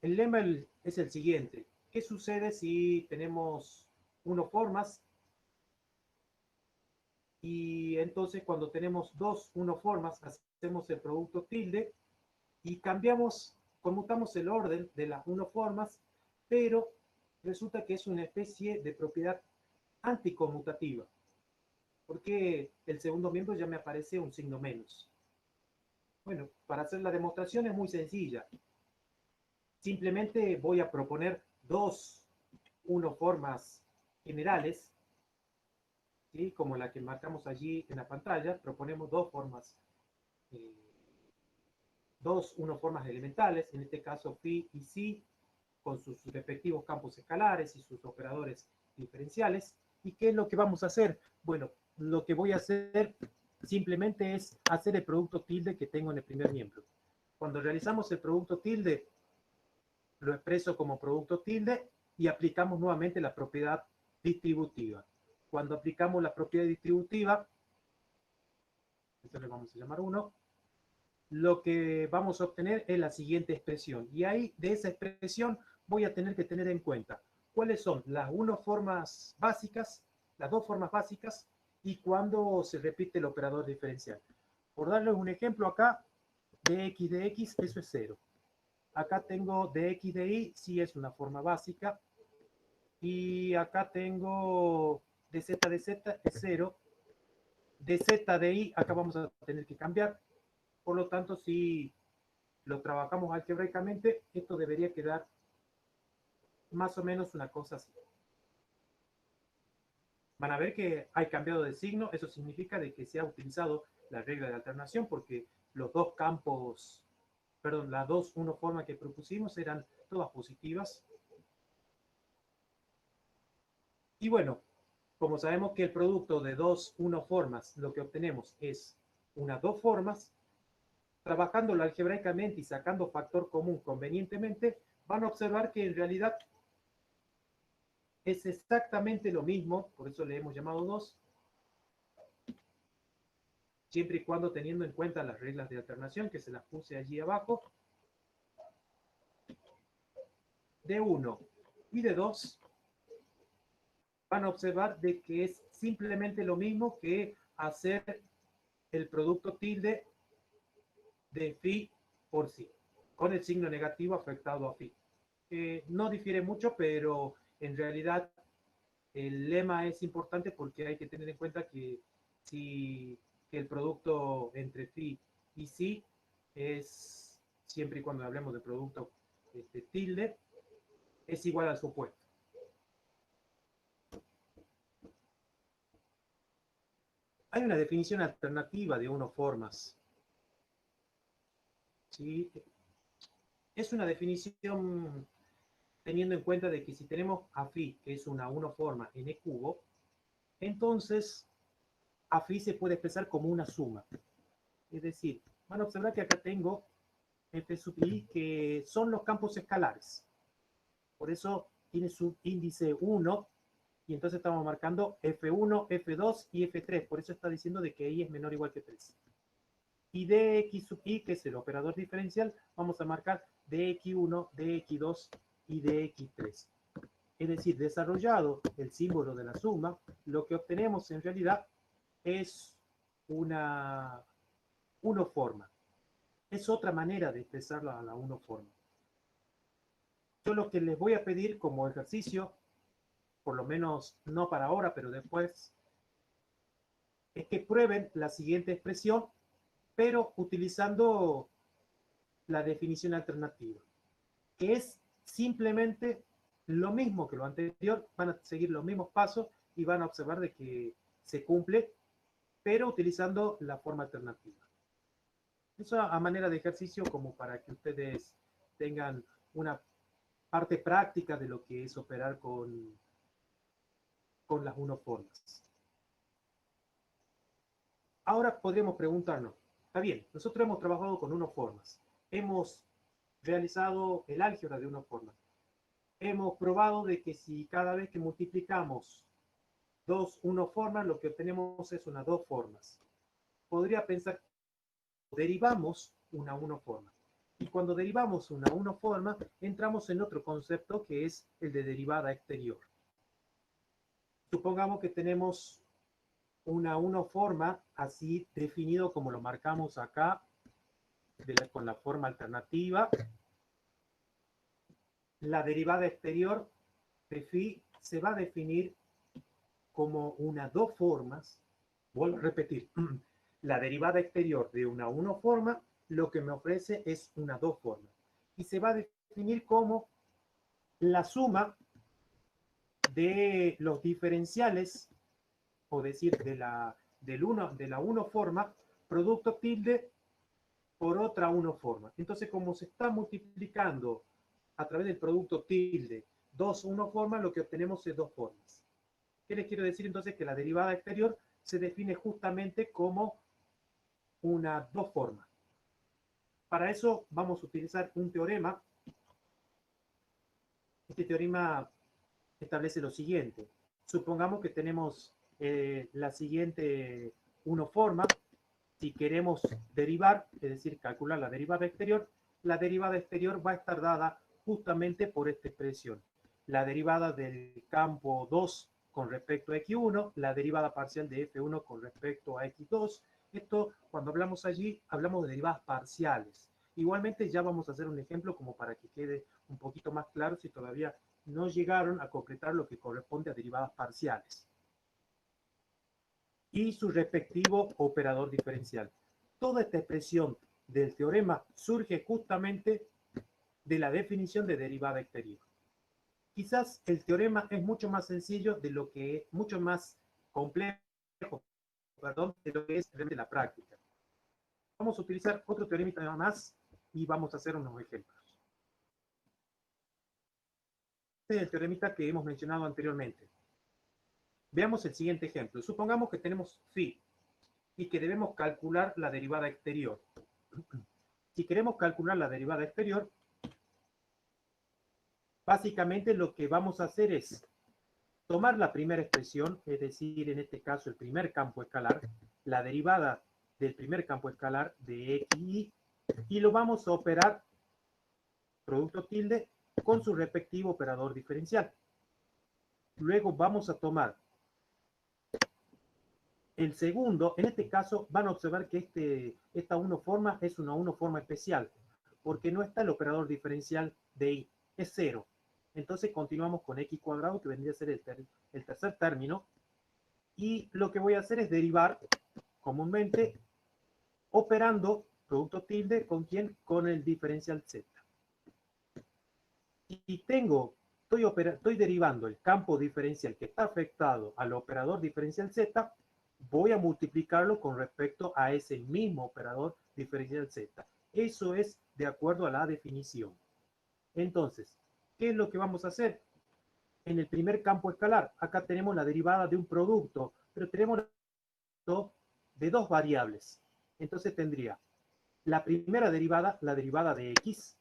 A: El lema es el siguiente. ¿Qué sucede si tenemos unoformas? Y entonces cuando tenemos dos unoformas, hacemos el producto tilde y conmutamos el orden de las unoformas pero resulta que es una especie de propiedad anticonmutativa, porque el segundo miembro ya me aparece un signo menos. Bueno, para hacer la demostración es muy sencilla. Simplemente voy a proponer dos formas generales, ¿sí? Como la que marcamos allí en la pantalla. Proponemos dos formas, dos formas elementales, en este caso phi y psi, con sus respectivos campos escalares y sus operadores diferenciales. ¿Y qué es lo que vamos a hacer? Bueno, lo que voy a hacer simplemente es hacer el producto tilde que tengo en el primer miembro. Cuando realizamos el producto tilde, lo expreso como producto tilde y aplicamos nuevamente la propiedad distributiva. Cuando aplicamos la propiedad distributiva, esto le vamos a llamar 1, lo que vamos a obtener es la siguiente expresión. Y ahí, de esa expresión, voy a tener que tener en cuenta cuáles son las formas básicas, las dos formas básicas, y cuándo se repite el operador diferencial. Por darles un ejemplo acá, de x, eso es 0. Acá tengo dx de y, sí es una forma básica. Y acá tengo dz de z, es 0. Dz de y, acá vamos a tener que cambiar. Por lo tanto, si lo trabajamos algebraicamente, esto debería quedar más o menos una cosa así. Van a ver que hay cambiado de signo. Eso significa de que se ha utilizado la regla de alternación, porque los dos campos, perdón, las dos formas que propusimos eran todas positivas. Y bueno, como sabemos que el producto de dos formas, lo que obtenemos es unas dos formas, trabajándolo algebraicamente y sacando factor común convenientemente, van a observar que en realidad es exactamente lo mismo, por eso le hemos llamado 2, siempre y cuando teniendo en cuenta las reglas de alternación, que se las puse allí abajo, de 1 y de 2, van a observar de que es simplemente lo mismo que hacer el producto tilde de phi por sí, con el signo negativo afectado a phi. No difiere mucho, pero en realidad el lema es importante porque hay que tener en cuenta que si el producto entre phi y psi es, siempre y cuando hablemos de producto tilde, es igual al supuesto. Hay una definición alternativa de formas. ¿Sí? Es una definición teniendo en cuenta de que si tenemos a phi, que es una forma n cubo, entonces a phi se puede expresar como una suma. Es decir, van a observar que acá tengo f sub i, que son los campos escalares. Por eso tiene su índice 1, y entonces estamos marcando f1, f2 y f3. Por eso está diciendo de que i es menor o igual que 3. Y dx sub i, que es el operador diferencial, vamos a marcar dx1, dx2 y dx3. Es decir, desarrollado el símbolo de la suma, lo que obtenemos en realidad es una forma. Es otra manera de expresarla a la forma. Yo lo que les voy a pedir como ejercicio, por lo menos no para ahora, pero después, es que prueben la siguiente expresión, pero utilizando la definición alternativa, que es simplemente lo mismo que lo anterior. Van a seguir los mismos pasos y van a observar de que se cumple, pero utilizando la forma alternativa. Eso a manera de ejercicio, como para que ustedes tengan una parte práctica de lo que es operar con las formas. Ahora podríamos preguntarnos, está bien, nosotros hemos trabajado con formas, hemos realizado el álgebra de forma, hemos probado de que si cada vez que multiplicamos dos formas, lo que obtenemos es una dos formas. Podría pensar, derivamos una forma. Y cuando derivamos una forma, entramos en otro concepto que es el de derivada exterior. Supongamos que tenemos una forma así definido como lo marcamos acá, con la forma alternativa. la derivada exterior de phi se va a definir como una dos formas. Vuelvo a repetir, la derivada exterior de una uno forma lo que me ofrece es una dos forma. Y se va a definir como la suma de los diferenciales, o decir, de la uno forma, producto tilde por otra uno forma. Entonces, como se está multiplicando a través del producto tilde dos uno formas, lo que obtenemos es dos formas. ¿Qué les quiero decir entonces? Que la derivada exterior se define justamente como una dos formas. Para eso vamos a utilizar un teorema. Este teorema establece lo siguiente. Supongamos que tenemos la siguiente uno forma. Si queremos derivar, es decir, calcular la derivada exterior va a estar dada justamente por esta expresión. La derivada del campo 2 con respecto a x1, la derivada parcial de f1 con respecto a x2. Esto, cuando hablamos allí, hablamos de derivadas parciales. Igualmente ya vamos a hacer un ejemplo como para que quede un poquito más claro si todavía no llegaron a concretar lo que corresponde a derivadas parciales y su respectivo operador diferencial. Toda esta expresión del teorema surge justamente de la definición de derivada exterior. Quizás el teorema es mucho más sencillo de lo que es, mucho más complejo, perdón, de lo que es realmente la práctica. Vamos a utilizar otro teorema más y vamos a hacer unos ejemplos. Este es el teoremita que hemos mencionado anteriormente. Veamos el siguiente ejemplo. Supongamos que tenemos phi y que debemos calcular la derivada exterior. Si queremos calcular la derivada exterior, básicamente lo que vamos a hacer es tomar la primera expresión, es decir, en este caso el primer campo escalar, la derivada del primer campo escalar de xy, y lo vamos a operar, producto tilde, con su respectivo operador diferencial. Luego vamos a tomar el segundo. En este caso van a observar que esta uno forma es una uno forma especial, porque no está el operador diferencial de y, es cero. Entonces continuamos con x cuadrado, que vendría a ser el tercer término, y lo que voy a hacer es derivar comúnmente operando producto tilde con quién, con el diferencial z. Y estoy derivando el campo diferencial que está afectado al operador diferencial z, voy a multiplicarlo con respecto a ese mismo operador diferencial z. Eso es de acuerdo a la definición. Entonces, ¿qué es lo que vamos a hacer? En el primer campo escalar, acá tenemos la derivada de un producto, pero tenemos de dos variables. Entonces tendría la primera derivada, la derivada de x,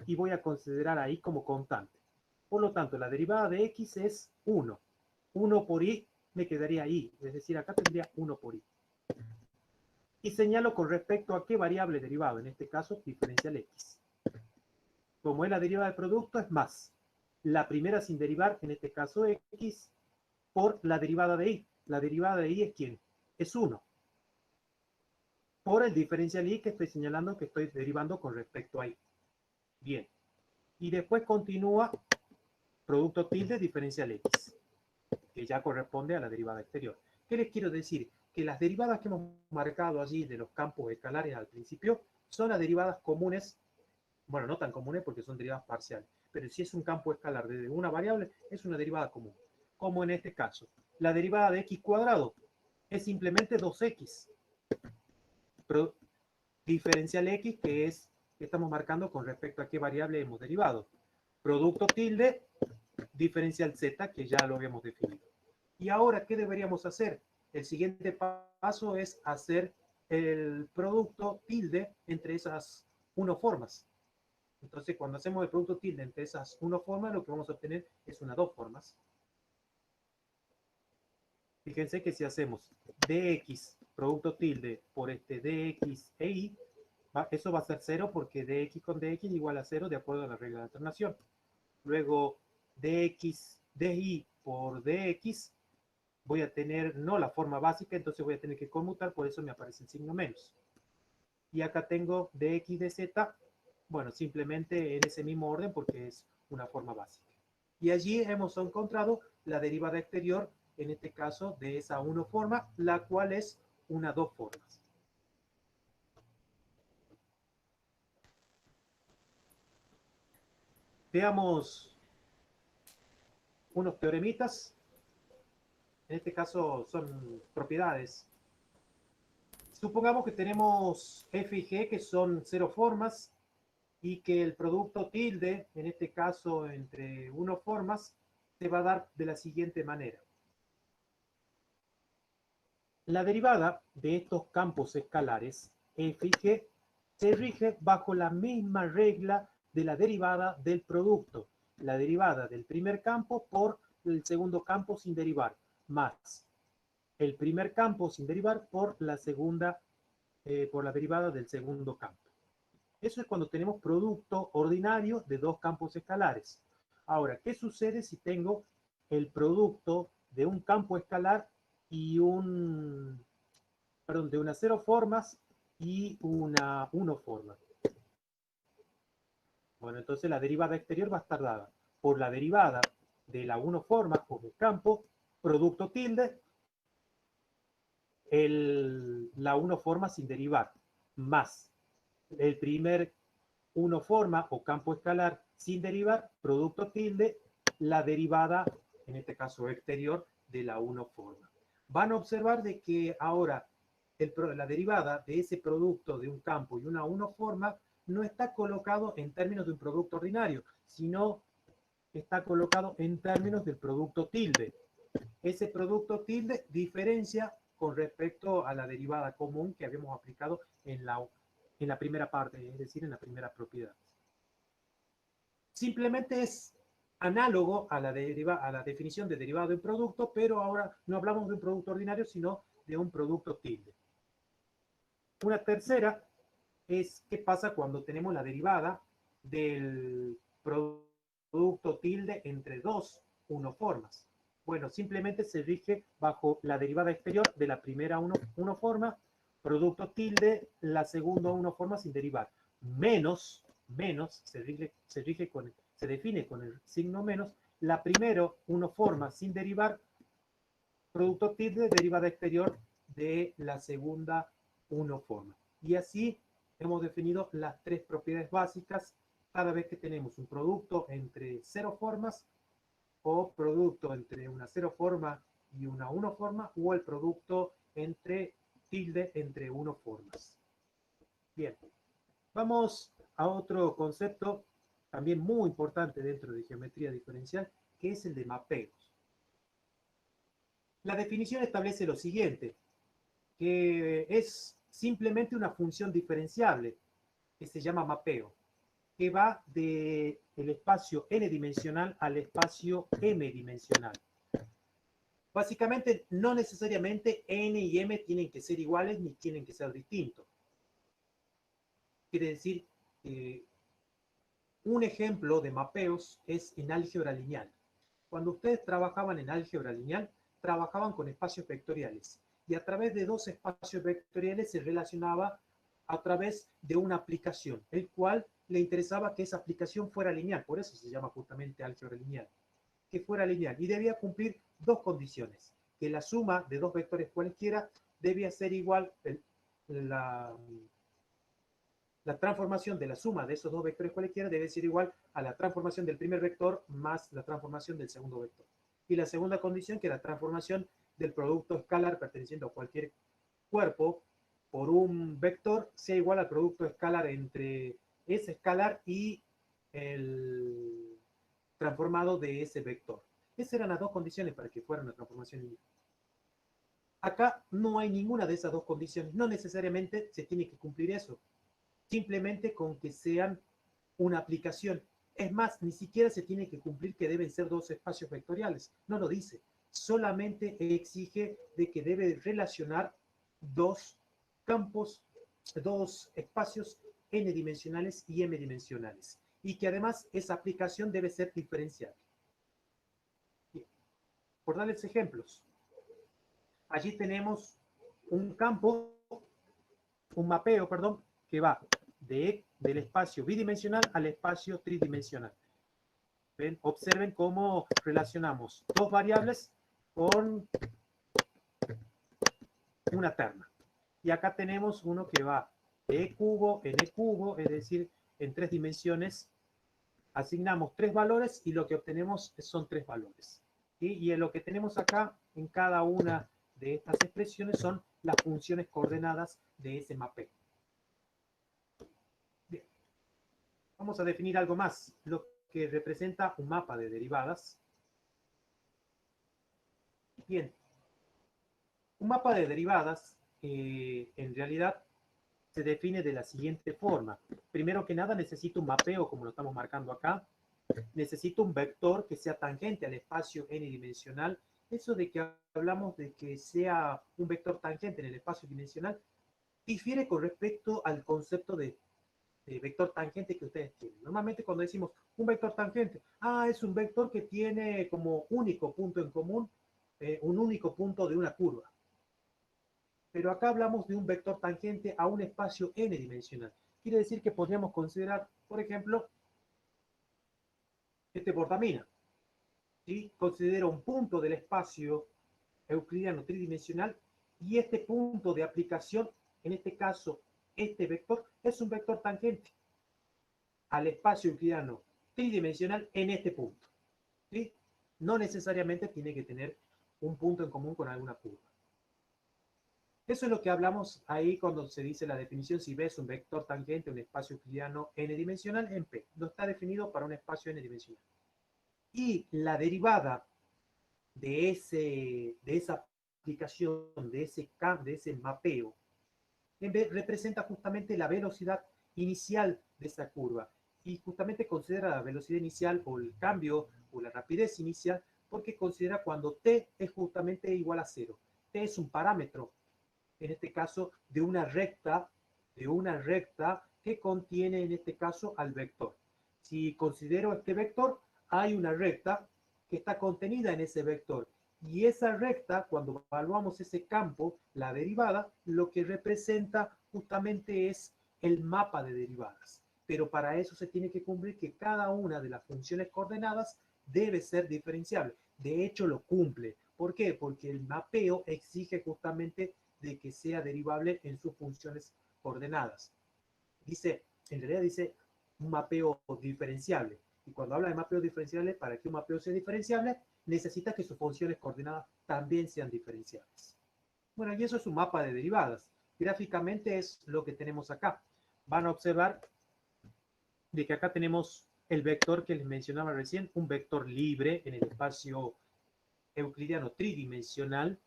A: y voy a considerar ahí como constante. Por lo tanto, la derivada de x es 1. 1 por y me quedaría y, es decir, acá tendría 1 por y. Y señalo con respecto a qué variable derivado, en este caso diferencial x. Como es la derivada del producto, es más la primera sin derivar, en este caso x, por la derivada de y. La derivada de y es ¿quién? Es 1. Por el diferencial y que estoy señalando que estoy derivando con respecto a y. Bien. Y después continúa producto tilde diferencial x, que ya corresponde a la derivada exterior. ¿Qué les quiero decir? Que las derivadas que hemos marcado allí de los campos escalares al principio son las derivadas comunes, bueno, no tan comunes porque son derivadas parciales, pero si es un campo escalar de una variable, es una derivada común. Como en este caso, la derivada de x cuadrado es simplemente 2x. Pero diferencial x, que estamos marcando con respecto a qué variable hemos derivado. Producto tilde, diferencial z, que ya lo habíamos definido. Y ahora, ¿qué deberíamos hacer? El siguiente paso es hacer el producto tilde entre esas uno formas. Entonces, cuando hacemos el producto tilde entre esas uno formas, lo que vamos a obtener es una dos formas. Fíjense que si hacemos dx producto tilde por este dx e y, eso va a ser 0 porque dx con dx igual a 0 de acuerdo a la regla de alternación. Luego dx, dy por dx, voy a tener no la forma básica, entonces voy a tener que conmutar, por eso me aparece el signo menos. Y acá tengo dx de z, bueno, simplemente en ese mismo orden porque es una forma básica. Y allí hemos encontrado la derivada exterior, en este caso de esa 1 forma, la cual es una 2 formas. Veamos unos teoremitas. En este caso son propiedades. Supongamos que tenemos f y g que son 0 formas y que el producto tilde, en este caso entre 1 formas, se va a dar de la siguiente manera. La derivada de estos campos escalares f y g se rige bajo la misma regla de la derivada del producto. La derivada del primer campo por el segundo campo sin derivar, más el primer campo sin derivar por la segunda, por la derivada del segundo campo. Eso es cuando tenemos producto ordinario de dos campos escalares. Ahora, ¿qué sucede si tengo el producto de un campo escalar y de unas 0 formas y una 1 forma? Bueno, entonces la derivada exterior va a estar dada por la derivada de la 1 forma o del campo, producto tilde, la 1 forma sin derivar, más el primer 1 forma o campo escalar sin derivar, producto tilde, la derivada, en este caso exterior, de la 1 forma. Van a observar de que ahora la derivada de ese producto de un campo y una 1 forma no está colocado en términos de un producto ordinario, sino está colocado en términos del producto tilde. Ese producto tilde diferencia con respecto a la derivada común que habíamos aplicado en la primera parte, es decir, en la primera propiedad. Simplemente es análogo a la definición de derivado de un producto, pero ahora no hablamos de un producto ordinario, sino de un producto tilde. Una tercera es qué pasa cuando tenemos la derivada del producto tilde entre dos 1 formas. Bueno, simplemente se rige bajo la derivada exterior de la primera 1 forma, producto tilde, la segunda 1 forma sin derivar, menos se define con el signo menos, la primera 1 forma sin derivar, producto tilde, derivada exterior de la segunda 1 forma. Y así hemos definido las 3 propiedades básicas cada vez que tenemos un producto entre 0 formas o producto entre una 0 forma y una 1 forma, o el producto entre tilde entre 1 formas. Bien, vamos a otro concepto también muy importante dentro de geometría diferencial, que es el de mapeos. La definición establece lo siguiente, que es simplemente una función diferenciable que se llama mapeo, que va del espacio n-dimensional al espacio m-dimensional. Básicamente, no necesariamente n y m tienen que ser iguales ni tienen que ser distintos. Quiere decir, un ejemplo de mapeos es en álgebra lineal. Cuando ustedes trabajaban en álgebra lineal, trabajaban con espacios vectoriales. Y a través de dos espacios vectoriales se relacionaba a través de una aplicación, el cual le interesaba que esa aplicación fuera lineal. Por eso se llama justamente álgebra lineal. Que fuera lineal. Y debía cumplir dos condiciones. Que la suma de dos vectores cualesquiera debía ser igual, la transformación de la suma de esos dos vectores cualesquiera debe ser igual a la transformación del primer vector más la transformación del segundo vector. Y la segunda condición, que la transformación del producto escalar perteneciendo a cualquier cuerpo por un vector sea igual al producto escalar entre ese escalar y el transformado de ese vector. Esas eran las dos condiciones para que fuera una transformación lineal. Acá no hay ninguna de esas dos condiciones. No necesariamente se tiene que cumplir eso. Simplemente con que sean una aplicación. Es más, ni siquiera se tiene que cumplir que deben ser dos espacios vectoriales. No lo dice. Solamente exige de que debe relacionar dos campos, dos espacios n-dimensionales y m-dimensionales. Y que además esa aplicación debe ser diferenciable. Bien. Por darles ejemplos. Allí tenemos un campo, un mapeo, perdón, que va del espacio bidimensional al espacio tridimensional. ¿Ven? Observen cómo relacionamos dos variables con una terna. Y acá tenemos uno que va de e cubo en e cubo, es decir, en 3 dimensiones. Asignamos 3 valores y lo que obtenemos son 3 valores. ¿Sí? Y lo que tenemos acá en cada una de estas expresiones son las funciones coordenadas de ese mapeo. Bien. Vamos a definir algo más, lo que representa un mapa de derivadas. Bien, un mapa de derivadas en realidad se define de la siguiente forma. Primero que nada necesito un mapeo, como lo estamos marcando acá. Necesito un vector que sea tangente al espacio n-dimensional. Eso de que hablamos de que sea un vector tangente en el espacio dimensional difiere con respecto al concepto de vector tangente que ustedes tienen. Normalmente cuando decimos un vector tangente, es un vector que tiene como único punto en común un único punto de una curva. Pero acá hablamos de un vector tangente a un espacio n-dimensional. Quiere decir que podríamos considerar, por ejemplo, este portamina. ¿Sí? Considero un punto del espacio euclidiano tridimensional y este punto de aplicación, en este caso, este vector, es un vector tangente al espacio euclidiano tridimensional en este punto. ¿Sí? No necesariamente tiene que tener un punto en común con alguna curva. Eso es lo que hablamos ahí cuando se dice la definición, si ves un vector tangente, un espacio euclidiano n-dimensional en P. No está definido para un espacio n-dimensional. Y la derivada de esa aplicación, de ese mapeo, representa justamente la velocidad inicial de esa curva. Y justamente considera la velocidad inicial o el cambio o la rapidez inicial porque considera cuando t es justamente igual a 0. T es un parámetro, en este caso, de una recta que contiene, en este caso, al vector. Si considero este vector, hay una recta que está contenida en ese vector. Y esa recta, cuando evaluamos ese campo, la derivada, lo que representa justamente es el mapa de derivadas. Pero para eso se tiene que cumplir que cada una de las funciones coordenadas debe ser diferenciable. De hecho, lo cumple. ¿Por qué? Porque el mapeo exige justamente de que sea derivable en sus funciones coordenadas. En realidad dice un mapeo diferenciable. Y cuando habla de mapeo diferenciable, para que un mapeo sea diferenciable, necesita que sus funciones coordenadas también sean diferenciables. Bueno, y eso es un mapa de derivadas. Gráficamente es lo que tenemos acá. Van a observar de que acá tenemos el vector que les mencionaba recién, un vector libre en el espacio euclidiano tridimensional.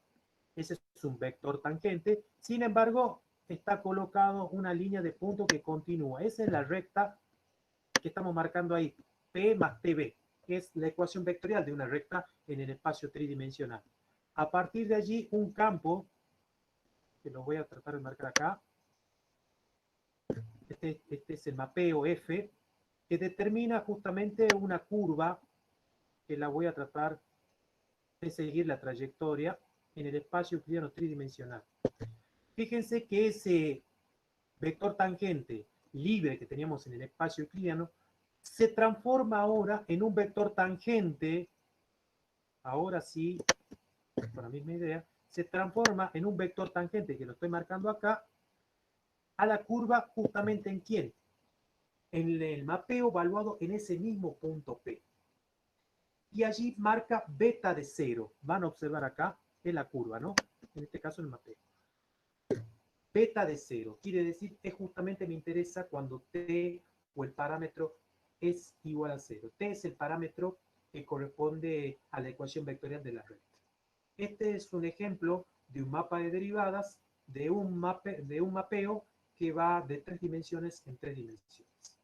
A: Ese es un vector tangente. Sin embargo, está colocado una línea de punto que continúa. Esa es la recta que estamos marcando ahí, P más TB, que es la ecuación vectorial de una recta en el espacio tridimensional. A partir de allí, un campo, que lo voy a tratar de marcar acá, este es el mapeo F, que determina justamente una curva, que la voy a tratar de seguir la trayectoria en el espacio euclidiano tridimensional. Fíjense que ese vector tangente libre que teníamos en el espacio euclidiano se transforma ahora en un vector tangente, ahora sí, con la misma idea, se transforma en un vector tangente, que lo estoy marcando acá, a la curva justamente en quién, en el mapeo evaluado en ese mismo punto P. Y allí marca beta de 0. Van a observar acá en la curva, ¿no? En este caso el mapeo. Beta de 0. Quiere decir que justamente me interesa cuando t o el parámetro es igual a 0. T es el parámetro que corresponde a la ecuación vectorial de la recta. Este es un ejemplo de un mapa de derivadas de un mapeo que va de 3 dimensiones en 3 dimensiones.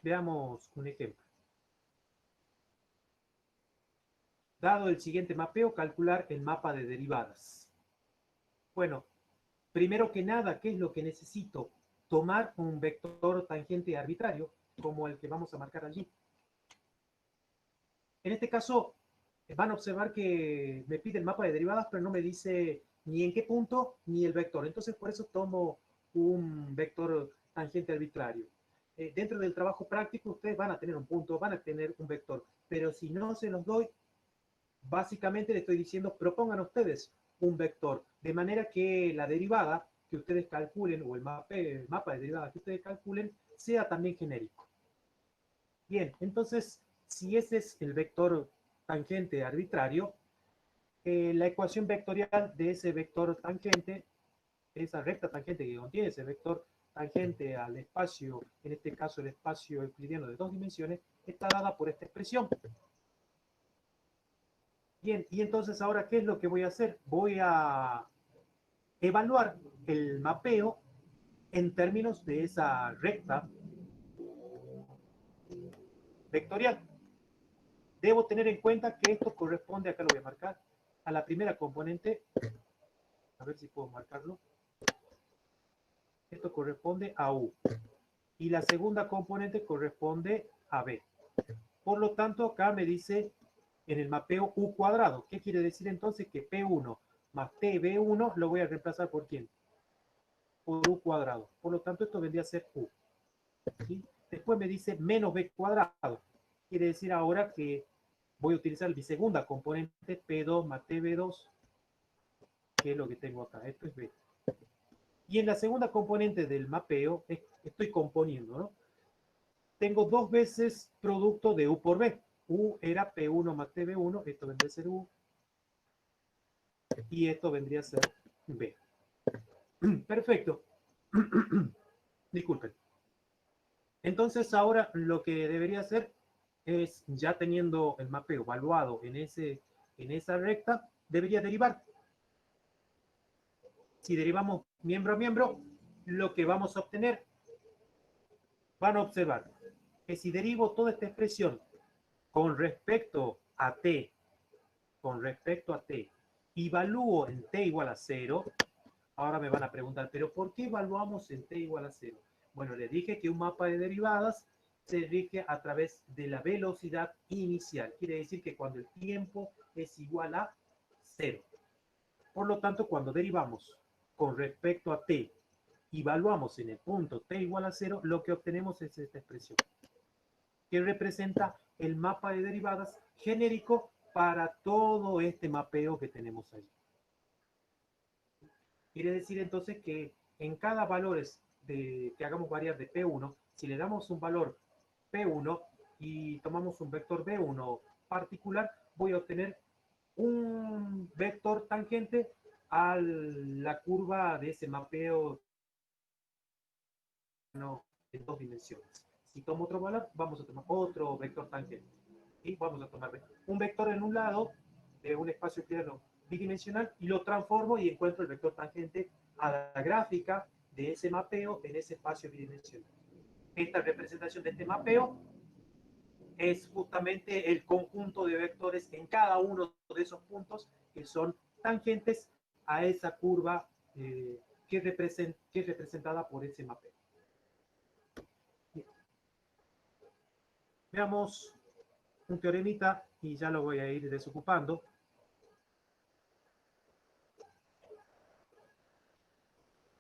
A: Veamos un ejemplo. Dado el siguiente mapeo, calcular el mapa de derivadas. Bueno, primero que nada, ¿qué es lo que necesito? Tomar un vector tangente arbitrario, como el que vamos a marcar allí. En este caso, van a observar que me pide el mapa de derivadas, pero no me dice ni en qué punto ni el vector. Entonces, por eso tomo un vector tangente arbitrario. dentro del trabajo práctico ustedes van a tener un punto, van a tener un vector, pero si no se los doy, básicamente le estoy diciendo, propongan ustedes un vector, de manera que la derivada que ustedes calculen, o el mapa de derivada que ustedes calculen, sea también genérico. Bien, entonces, si ese es el vector tangente arbitrario, la ecuación vectorial de ese vector tangente, esa recta tangente que contiene ese vector tangente al espacio, en este caso el espacio euclidiano de 2 dimensiones, está dada por esta expresión. Bien, y entonces ahora, ¿qué es lo que voy a hacer? Voy a evaluar el mapeo en términos de esa recta vectorial. Debo tener en cuenta que esto corresponde, acá lo voy a marcar, a la primera componente. A ver si puedo marcarlo. Esto corresponde a U. Y la segunda componente corresponde a B. Por lo tanto, acá me dice en el mapeo U cuadrado. ¿Qué quiere decir entonces? Que P1 más TB1 lo voy a reemplazar por ¿quién? Por U cuadrado. Por lo tanto, esto vendría a ser U. ¿Sí? Después me dice menos B cuadrado. Quiere decir ahora que voy a utilizar mi segunda componente, P2 más TB2, que es lo que tengo acá. Esto es B. Y en la segunda componente del mapeo, estoy componiendo, ¿no? Tengo dos veces producto de U por B. U era P1 más TB1, esto vendría a ser U, y esto vendría a ser B. Perfecto. Disculpen. Entonces ahora lo que debería hacer es, ya teniendo el mapeo evaluado en esa recta, debería derivar. Si derivamos miembro a miembro, lo que vamos a obtener, van a observar que si derivo toda esta expresión con respecto a t, y evalúo en t igual a 0, ahora me van a preguntar, ¿pero por qué evaluamos en t igual a 0? Bueno, les dije que un mapa de derivadas se rige a través de la velocidad inicial. Quiere decir que cuando el tiempo es igual a 0. Por lo tanto, cuando derivamos con respecto a t, evaluamos en el punto t igual a 0, lo que obtenemos es esta expresión, que representa el mapa de derivadas genérico para todo este mapeo que tenemos allí. Quiere decir entonces que en cada valor que hagamos variar de P1, si le damos un valor P1 y tomamos un vector B1 particular, voy a obtener un vector tangente a la curva de ese mapeo en 2 dimensiones. Si tomo otro valor, vamos a tomar otro vector tangente. Y vamos a tomar un vector en un lado de un espacio plano bidimensional y lo transformo y encuentro el vector tangente a la gráfica de ese mapeo en ese espacio bidimensional. Esta representación de este mapeo es justamente el conjunto de vectores en cada uno de esos puntos que son tangentes a esa curva que es representada por ese mapeo. Bien. Veamos un teoremita y ya lo voy a ir desocupando.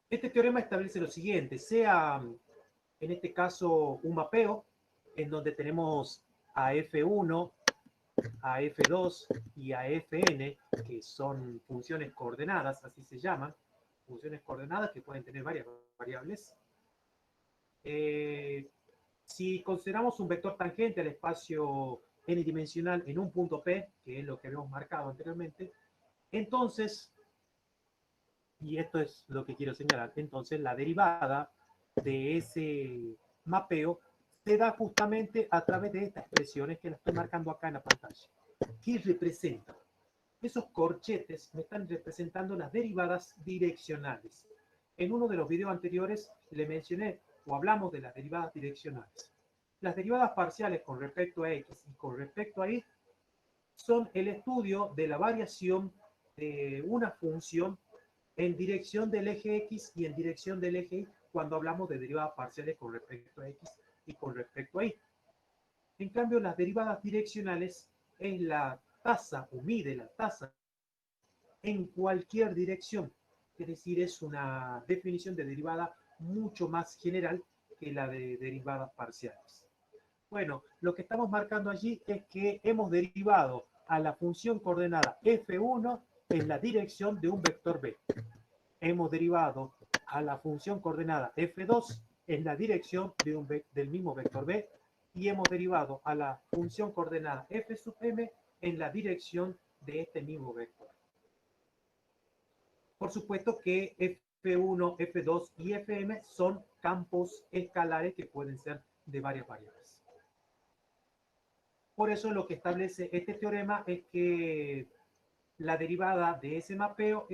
A: Este teorema establece lo siguiente: sea en este caso un mapeo en donde tenemos a F1, a F2 y a Fn, que son funciones coordenadas, así se llaman, funciones coordenadas que pueden tener varias variables. Si consideramos un vector tangente al espacio n-dimensional en un punto P, que es lo que habíamos marcado anteriormente, entonces, y esto es lo que quiero señalar, entonces la derivada de ese mapeo se da justamente a través de estas expresiones que las estoy marcando acá en la pantalla. ¿Qué representan? Esos corchetes me están representando las derivadas direccionales. En uno de los videos anteriores le mencioné o hablamos de las derivadas direccionales. Las derivadas parciales con respecto a x y con respecto a y son el estudio de la variación de una función en dirección del eje x y en dirección del eje y cuando hablamos de derivadas parciales con respecto a x y con respecto a y. En cambio, las derivadas direccionales es la tasa o mide la tasa en cualquier dirección. Es decir, es una definición de derivada mucho más general que la de derivadas parciales. Bueno, lo que estamos marcando allí es que hemos derivado a la función coordenada f1 en la dirección de un vector b. Hemos derivado a la función coordenada f2 en la dirección del mismo vector b, y hemos derivado a la función coordenada f sub m en la dirección de este mismo vector. Por supuesto que f1, f2 y fm son campos escalares que pueden ser de varias variables. Por eso lo que establece este teorema es que la derivada de ese mapeo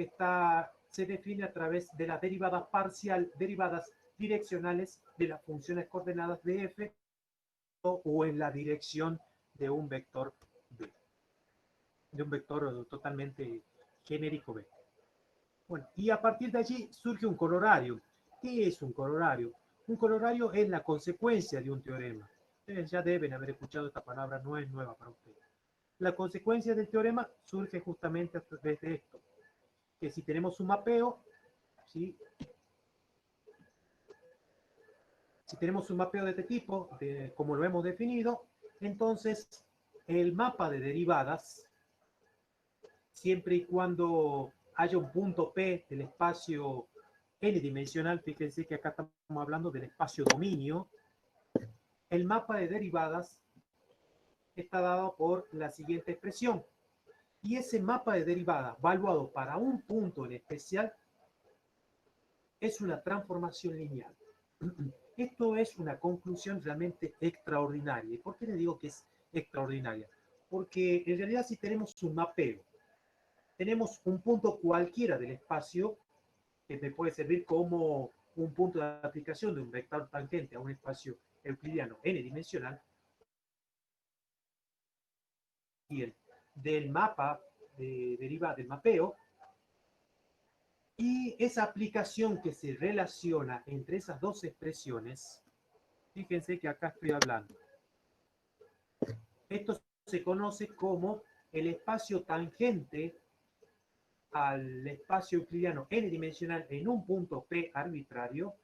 A: se define a través de las derivadas direccionales de las funciones coordenadas de f o en la dirección de un vector b, de un vector totalmente genérico b. Bueno, y a partir de allí surge un corolario. ¿Qué es un corolario? Un corolario es la consecuencia de un teorema. Ustedes ya deben haber escuchado esta palabra, no es nueva para ustedes. La consecuencia del teorema surge justamente a través de esto, que si tenemos un mapeo, ¿sí? Si tenemos un mapeo de este tipo, como lo hemos definido, entonces el mapa de derivadas, siempre y cuando haya un punto P del espacio n-dimensional, fíjense que acá estamos hablando del espacio dominio, el mapa de derivadas está dado por la siguiente expresión. Y ese mapa de derivada, valuado para un punto en especial, es una transformación lineal. Esto es una conclusión realmente extraordinaria. ¿Y por qué le digo que es extraordinaria? Porque en realidad si tenemos un mapeo, tenemos un punto cualquiera del espacio que me puede servir como un punto de aplicación de un vector tangente a un espacio euclidiano n-dimensional, del mapa de derivada del mapeo, y esa aplicación que se relaciona entre esas dos expresiones, fíjense que acá estoy hablando. Esto se conoce como el espacio tangente al espacio euclidiano n-dimensional en un punto P arbitrario,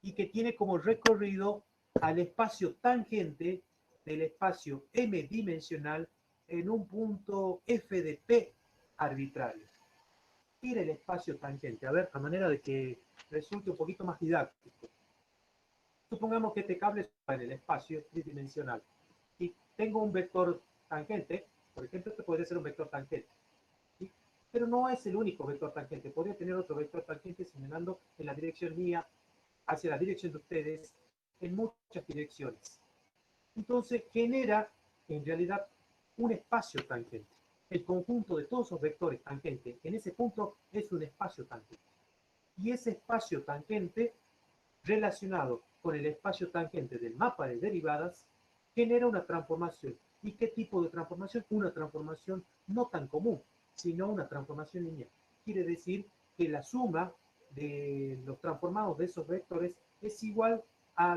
A: y que tiene como recorrido al espacio tangente del espacio m-dimensional en un punto F de P arbitrario. ¿Qué era el espacio tangente? A ver, a manera de que resulte un poquito más didáctico. Supongamos que este cable es en el espacio tridimensional y tengo un vector tangente, por ejemplo, este podría ser un vector tangente, ¿sí? Pero no es el único vector tangente. Podría tener otro vector tangente señalando en la dirección mía, hacia la dirección de ustedes, en muchas direcciones. Entonces genera en realidad un espacio tangente. El conjunto de todos esos vectores tangentes en ese punto es un espacio tangente. Y ese espacio tangente, relacionado con el espacio tangente del mapa de derivadas, genera una transformación. ¿Y qué tipo de transformación? Una transformación no tan común, sino una transformación lineal. Quiere decir que la suma de los transformados de esos vectores es igual a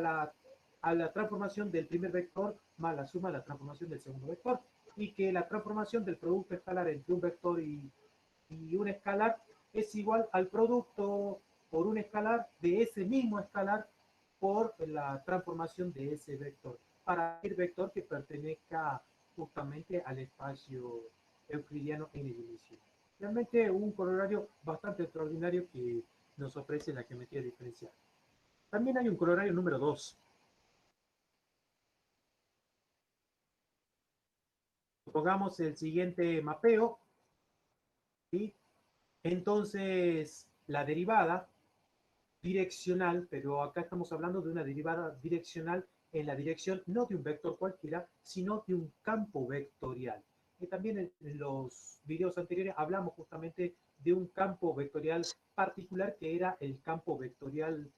A: la transformación del primer vector más la suma de la transformación del segundo vector, y que la transformación del producto escalar entre un vector y un escalar es igual al producto por un escalar de ese mismo escalar por la transformación de ese vector, para el vector que pertenezca justamente al espacio euclidiano n-dimensional. Realmente un corolario bastante extraordinario que nos ofrece la geometría diferencial. También hay un corolario número 2. Pongamos el siguiente mapeo, ¿sí? Entonces, la derivada direccional, pero acá estamos hablando de una derivada direccional en la dirección no de un vector cualquiera, sino de un campo vectorial. Y también en los videos anteriores hablamos justamente de un campo vectorial particular, que era el campo vectorial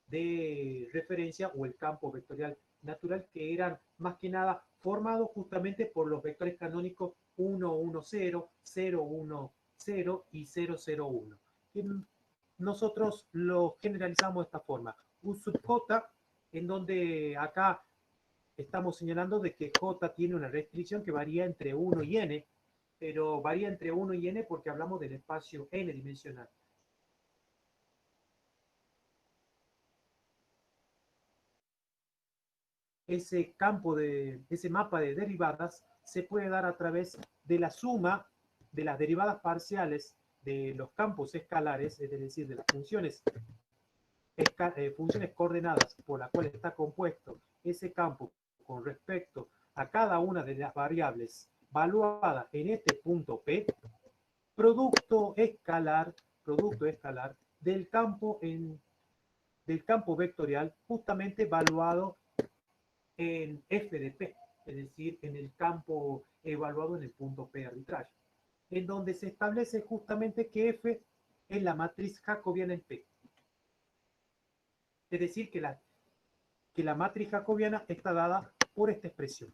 A: de referencia o el campo vectorial natural, que eran más que nada formados justamente por los vectores canónicos 1, 1, 0, 0, 1, 0 y 0, 0, 1. Nosotros lo generalizamos de esta forma. U sub j, en donde acá estamos señalando de que j tiene una restricción que varía entre 1 y n, pero varía entre 1 y n porque hablamos del espacio n-dimensional. ese campo ese mapa de derivadas se puede dar a través de la suma de las derivadas parciales de los campos escalares, es decir, de las funciones coordenadas por las cuales está compuesto ese campo con respecto a cada una de las variables valuadas en este punto P, producto escalar del campo vectorial justamente evaluado en f de P, es decir, en el campo evaluado en el punto P arbitrario, en donde se establece justamente que F es la matriz jacobiana en P. Es decir, que la matriz jacobiana está dada por esta expresión.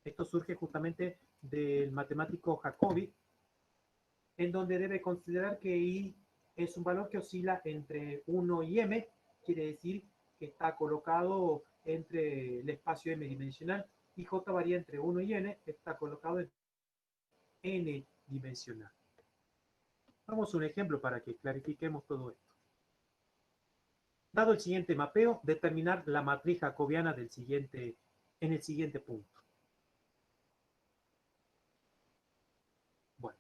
A: Esto surge justamente del matemático Jacobi, en donde debe considerar que I es un valor que oscila entre 1 y M, quiere decir que está colocado entre el espacio M dimensional, y J varía entre 1 y N, que está colocado en N dimensional. Vamos a un ejemplo para que clarifiquemos todo esto. Dado el siguiente mapeo, determinar la matriz jacobiana en el siguiente punto. Bueno,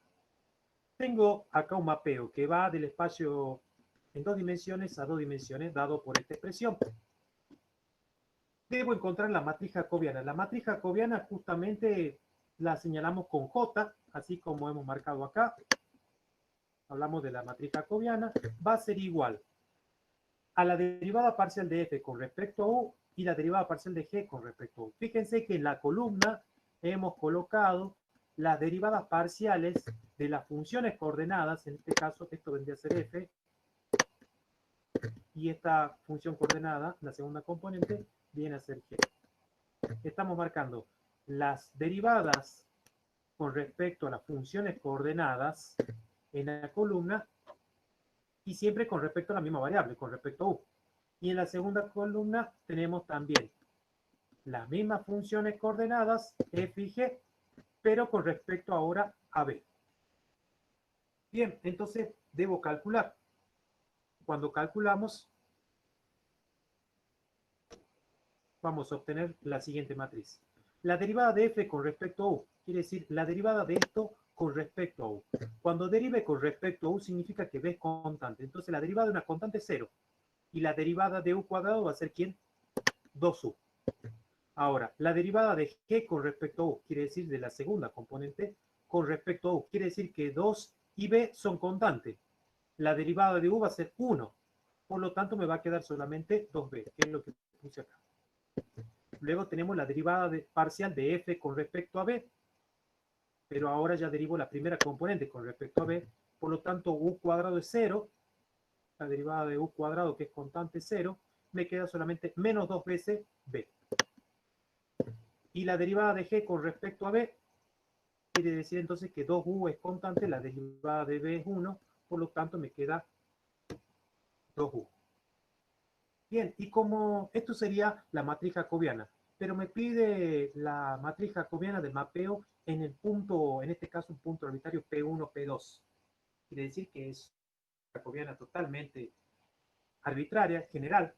A: tengo acá un mapeo que va del espacio en 2 dimensiones a 2 dimensiones, dado por esta expresión. Debo encontrar la matriz jacobiana. La matriz jacobiana justamente la señalamos con J, así como hemos marcado acá. Hablamos de la matriz jacobiana. Va a ser igual a la derivada parcial de f con respecto a u y la derivada parcial de g con respecto a u. Fíjense que en la columna hemos colocado las derivadas parciales de las funciones coordenadas, en este caso esto vendría a ser f, y esta función coordenada, la segunda componente, viene a ser g. Estamos marcando las derivadas con respecto a las funciones coordenadas en la columna y siempre con respecto a la misma variable, con respecto a u. Y en la segunda columna tenemos también las mismas funciones coordenadas, f y g, pero con respecto ahora a b. Bien, entonces debo calcular. Cuando calculamos, vamos a obtener la siguiente matriz. La derivada de f con respecto a u, quiere decir la derivada de esto con respecto a u. Cuando derive con respecto a u significa que b es constante. Entonces la derivada de una constante es 0. Y la derivada de u cuadrado va a ser ¿quién? 2u. Ahora, la derivada de g con respecto a u, quiere decir de la segunda componente, con respecto a u, quiere decir que 2 y b son constantes. La derivada de u va a ser 1. Por lo tanto, me va a quedar solamente 2b, que es lo que puse acá. Luego tenemos la derivada parcial de f con respecto a b, pero ahora ya derivo la primera componente con respecto a b, por lo tanto u cuadrado es 0, la derivada de u cuadrado que es constante es 0, me queda solamente menos 2 veces b. Y la derivada de g con respecto a b quiere decir entonces que 2u es constante, la derivada de b es 1, por lo tanto me queda 2u. Bien, y como esto sería la matriz jacobiana, pero me pide la matriz jacobiana del mapeo en el punto, en este caso un punto arbitrario P1, P2. Quiere decir que es jacobiana totalmente arbitraria, general.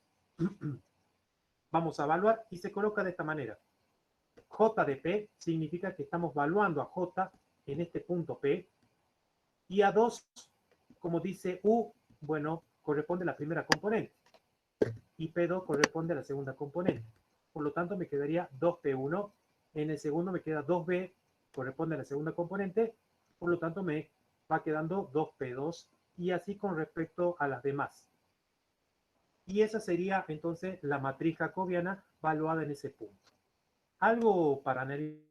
A: Vamos a evaluar y se coloca de esta manera. J de P significa que estamos evaluando a J en este punto P y a 2, como dice U, bueno, corresponde a la primera componente y P2 corresponde a la segunda componente. Por lo tanto, me quedaría 2P1. En el segundo me queda 2B, corresponde a la segunda componente. Por lo tanto, me va quedando 2P2 y así con respecto a las demás. Y esa sería entonces la matriz jacobiana valuada en ese punto. Algo para analizar.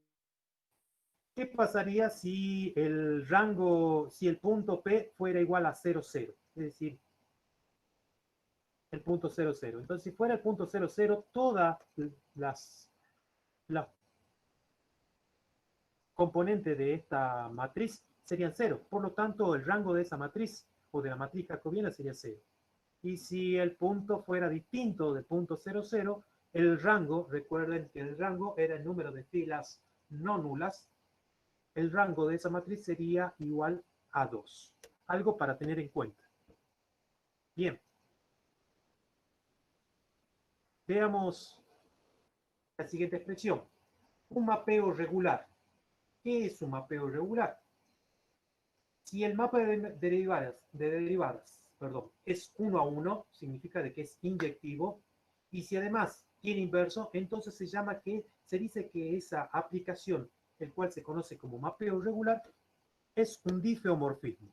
A: ¿Qué pasaría si el rango, si el punto P fuera igual a 0, 0? Es decir, el punto 0, 0. Entonces, si fuera el punto 0, 0, todas las componentes de esta matriz serían 0. Por lo tanto, el rango de esa matriz o de la matriz jacobiana sería 0. Y si el punto fuera distinto del punto 0, 0, el rango, recuerden que el rango era el número de filas no nulas, el rango de esa matriz sería igual a 2. Algo para tener en cuenta. Bien. Veamos la siguiente expresión. Un mapeo regular. ¿Qué es un mapeo regular? Si el mapa de derivadas, es 1 a 1, significa de que es inyectivo, y si además tiene inverso, entonces se dice que esa aplicación, el cual se conoce como mapeo regular, es un difeomorfismo,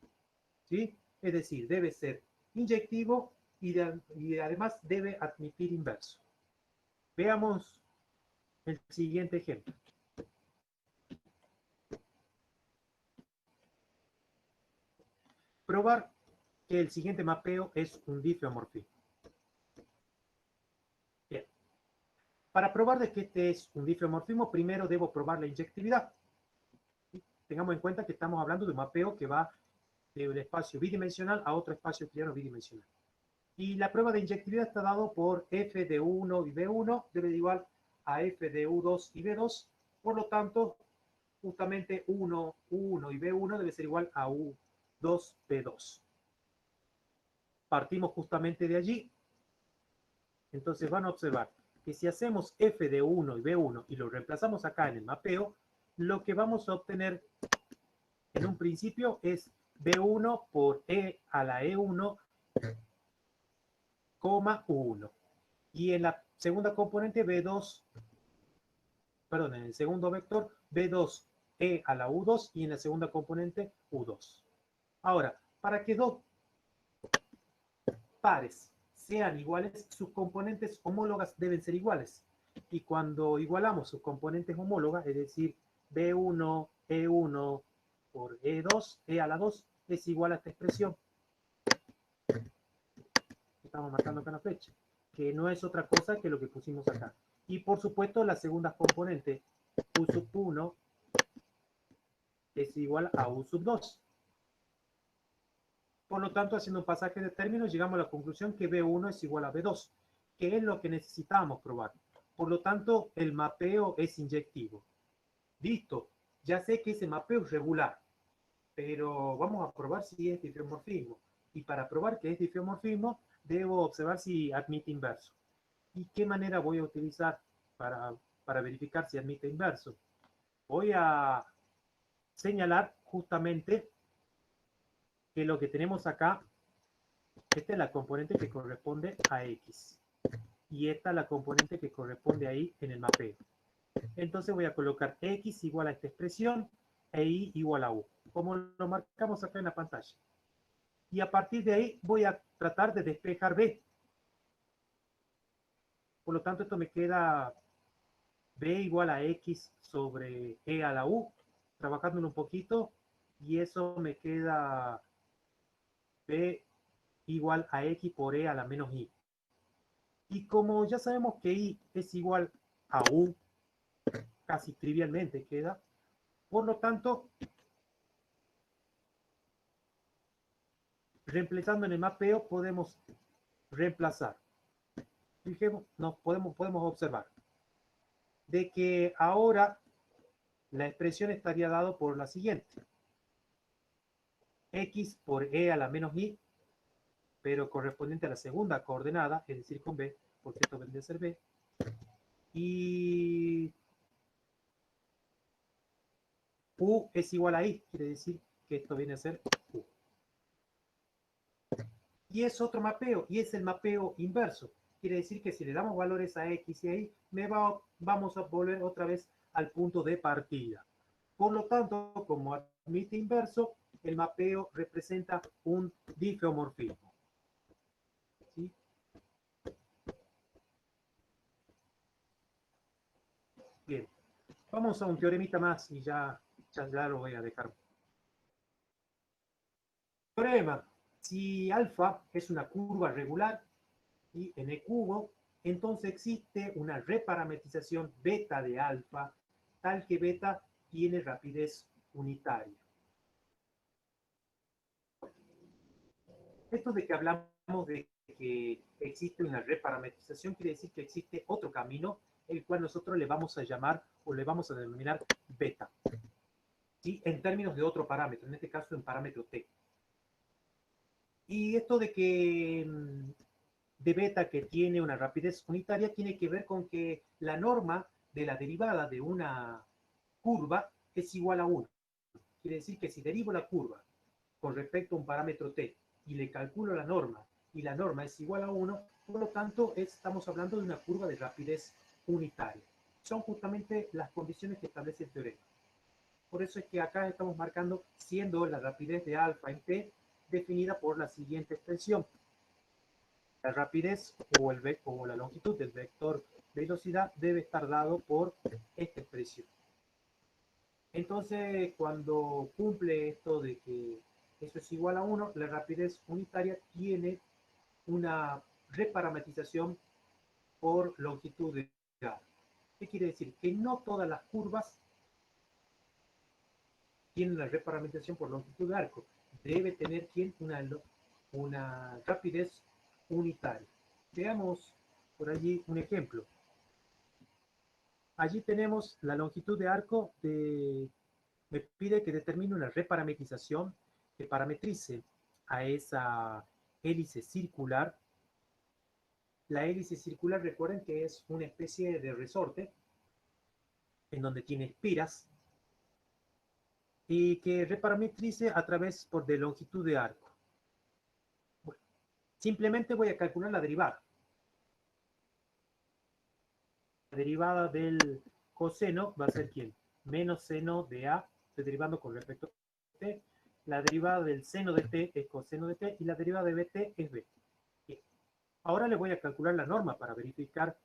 A: ¿sí? Es decir, debe ser inyectivo y además debe admitir inverso. Veamos el siguiente ejemplo. Probar que el siguiente mapeo es un difeomorfismo. Bien. Para probar de que este es un difeomorfismo, primero debo probar la inyectividad. Tengamos en cuenta que estamos hablando de un mapeo que va de un espacio bidimensional a otro espacio euclidiano bidimensional. Y la prueba de inyectividad está dado por f de U1 y B1 debe de igual a f de U2 y B2. Por lo tanto, justamente U1 y B1 debe ser igual a U2, B2. Partimos justamente de allí. Entonces van a observar que si hacemos f de U1 y B1 y lo reemplazamos acá en el mapeo, lo que vamos a obtener en un principio es B1 por E a la E1, U1. Y en la segunda componente B2, perdón, en el segundo vector B2 E a la U2 y en la segunda componente U2. Ahora, para que dos pares sean iguales, sus componentes homólogas deben ser iguales. Y cuando igualamos sus componentes homólogas, es decir, B1, E1 por E2, E a la 2, es igual a esta expresión. Estamos marcando acá la flecha, que no es otra cosa que lo que pusimos acá. Y por supuesto, la segunda componente, U sub 1, es igual a U sub 2. Por lo tanto, haciendo un pasaje de términos, llegamos a la conclusión que B1 es igual a B2, que es lo que necesitamos probar. Por lo tanto, el mapeo es inyectivo. Listo, ya sé que ese mapeo es regular, pero vamos a probar si es difeomorfismo. Y para probar que es difeomorfismo, debo observar si admite inverso. ¿Y qué manera voy a utilizar para verificar si admite inverso? Voy a señalar justamente que lo que tenemos acá, esta es la componente que corresponde a X. Y esta es la componente que corresponde ahí en el mapeo. Entonces voy a colocar X igual a esta expresión e Y igual a U, como lo marcamos acá en la pantalla. Y a partir de ahí voy a tratar de despejar B. Por lo tanto, esto me queda B igual a X sobre E a la U, trabajándolo un poquito, y eso me queda B igual a X por E a la menos Y. Y como ya sabemos que Y es igual a U, casi trivialmente queda, por lo tanto, reemplazando en el mapeo podemos reemplazar. Fijemos, podemos observar de que ahora la expresión estaría dada por la siguiente. X por E a la menos Y, pero correspondiente a la segunda coordenada, es decir, con B, porque esto vendría a ser B. Y U es igual a Y, quiere decir que esto viene a ser U. Y es otro mapeo, y es el mapeo inverso. Quiere decir que si le damos valores a X y a Y, vamos a volver otra vez al punto de partida. Por lo tanto, como admite inverso, el mapeo representa un difeomorfismo. ¿Sí? Bien, vamos a un teoremita más y ya lo voy a dejar. Teorema. Si alfa es una curva regular y n cubo, entonces existe una reparametrización beta de alfa, tal que beta tiene rapidez unitaria. Esto de que hablamos de que existe una reparametrización quiere decir que existe otro camino, el cual nosotros le vamos a llamar o le vamos a denominar beta. ¿Sí? En términos de otro parámetro, en este caso en parámetro t. Y esto de que de beta que tiene una rapidez unitaria tiene que ver con que la norma de la derivada de una curva es igual a 1. Quiere decir que si derivo la curva con respecto a un parámetro t y le calculo la norma, y la norma es igual a 1, por lo tanto estamos hablando de una curva de rapidez unitaria. Son justamente las condiciones que establece el teorema. Por eso es que acá estamos marcando, siendo la rapidez de alfa en t definida por la siguiente expresión. La rapidez o la longitud del vector velocidad debe estar dado por esta expresión. Entonces, cuando cumple esto de que eso es igual a 1, la rapidez unitaria tiene una reparametrización por longitud de arco. ¿Qué quiere decir? Que no todas las curvas tienen la reparametrización por longitud de arco. Debe tener una rapidez unitaria. Veamos por allí un ejemplo. Allí tenemos la longitud de arco me pide que determine una reparametrización que parametrice a esa hélice circular. La hélice circular, recuerden que es una especie de resorte en donde tiene espiras y que reparametrice a través de longitud de arco. Bueno, simplemente voy a calcular la derivada. La derivada del coseno va a ser ¿quién? Menos seno de A, estoy derivando con respecto a t. La derivada del seno de t es coseno de t y la derivada de bt es b. Bien. Ahora le voy a calcular la norma para verificar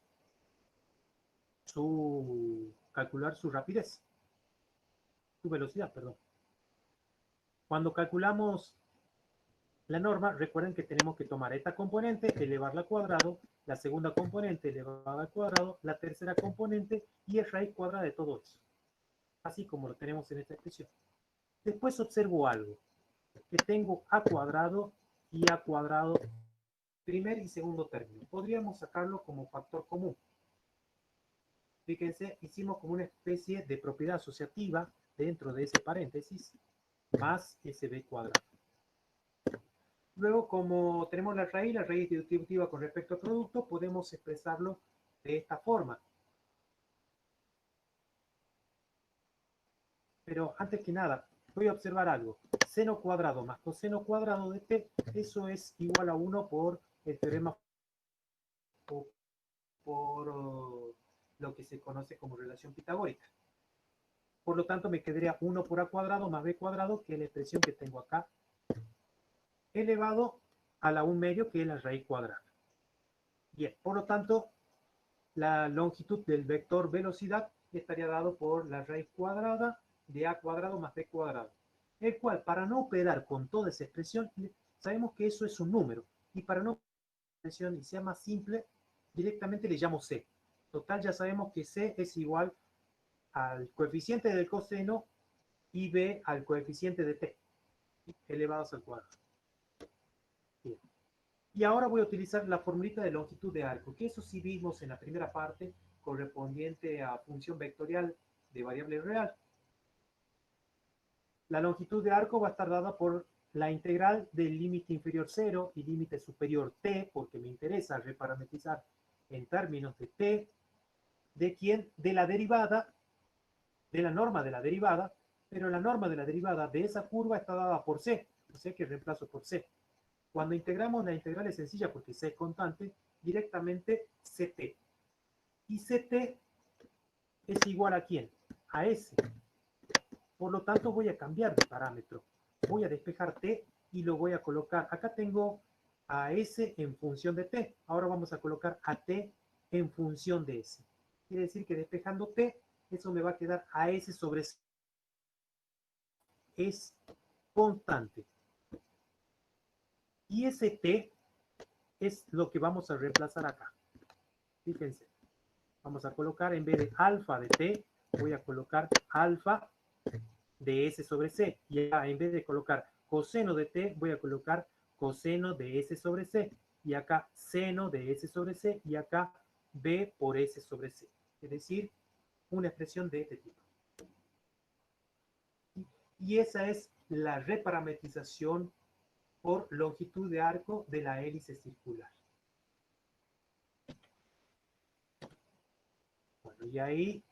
A: calcular su rapidez, su velocidad, perdón. Cuando calculamos la norma, recuerden que tenemos que tomar esta componente, elevarla al cuadrado, la segunda componente elevada al cuadrado, la tercera componente y el raíz cuadrada de todo eso. Así como lo tenemos en esta expresión. Después observo algo, que tengo a cuadrado y a cuadrado primer y segundo término. Podríamos sacarlo como factor común. Fíjense, hicimos como una especie de propiedad asociativa dentro de ese paréntesis más sb cuadrado. Luego, como tenemos la raíz distributiva con respecto al producto, podemos expresarlo de esta forma. Pero antes que nada, voy a observar algo. Seno cuadrado más coseno cuadrado de t, eso es igual a 1 por el teorema por lo que se conoce como relación pitagórica. Por lo tanto, me quedaría 1 por a cuadrado más b cuadrado, que es la expresión que tengo acá, elevado a la 1 medio, que es la raíz cuadrada. Bien, por lo tanto, la longitud del vector velocidad estaría dado por la raíz cuadrada de a cuadrado más b cuadrado, el cual, para no operar con toda esa expresión, sabemos que eso es un número, y para no expresión y sea más simple, directamente le llamo c. Total, ya sabemos que c es igual al coeficiente del coseno y b al coeficiente de t, elevados al cuadrado. Bien. Y ahora voy a utilizar la formulita de longitud de arco, que eso sí vimos en la primera parte, correspondiente a función vectorial de variable real. La longitud de arco va a estar dada por la integral del límite inferior 0 y límite superior t, porque me interesa reparametrizar en términos de t, ¿de quién? De la derivada, de la norma de la derivada, pero la norma de la derivada de esa curva está dada por c, o sea que reemplazo por c. Cuando integramos, la integral es sencilla porque c es constante, directamente ct. Y ct es igual a ¿quién? A s. Por lo tanto, voy a cambiar de parámetro. Voy a despejar t y lo voy a colocar. Acá tengo a s en función de t. Ahora vamos a colocar a t en función de s. Quiere decir que despejando t, eso me va a quedar a s sobre s. Es constante. Y ese t es lo que vamos a reemplazar acá. Fíjense. Vamos a colocar, en vez de alfa de t, voy a colocar alfa de s sobre c. Y acá, en vez de colocar coseno de t, voy a colocar coseno de s sobre c. Y acá seno de s sobre c. Y acá b por s sobre c. Es decir, una expresión de este tipo. Y esa es la reparametrización por longitud de arco de la hélice circular. Bueno, Y ahí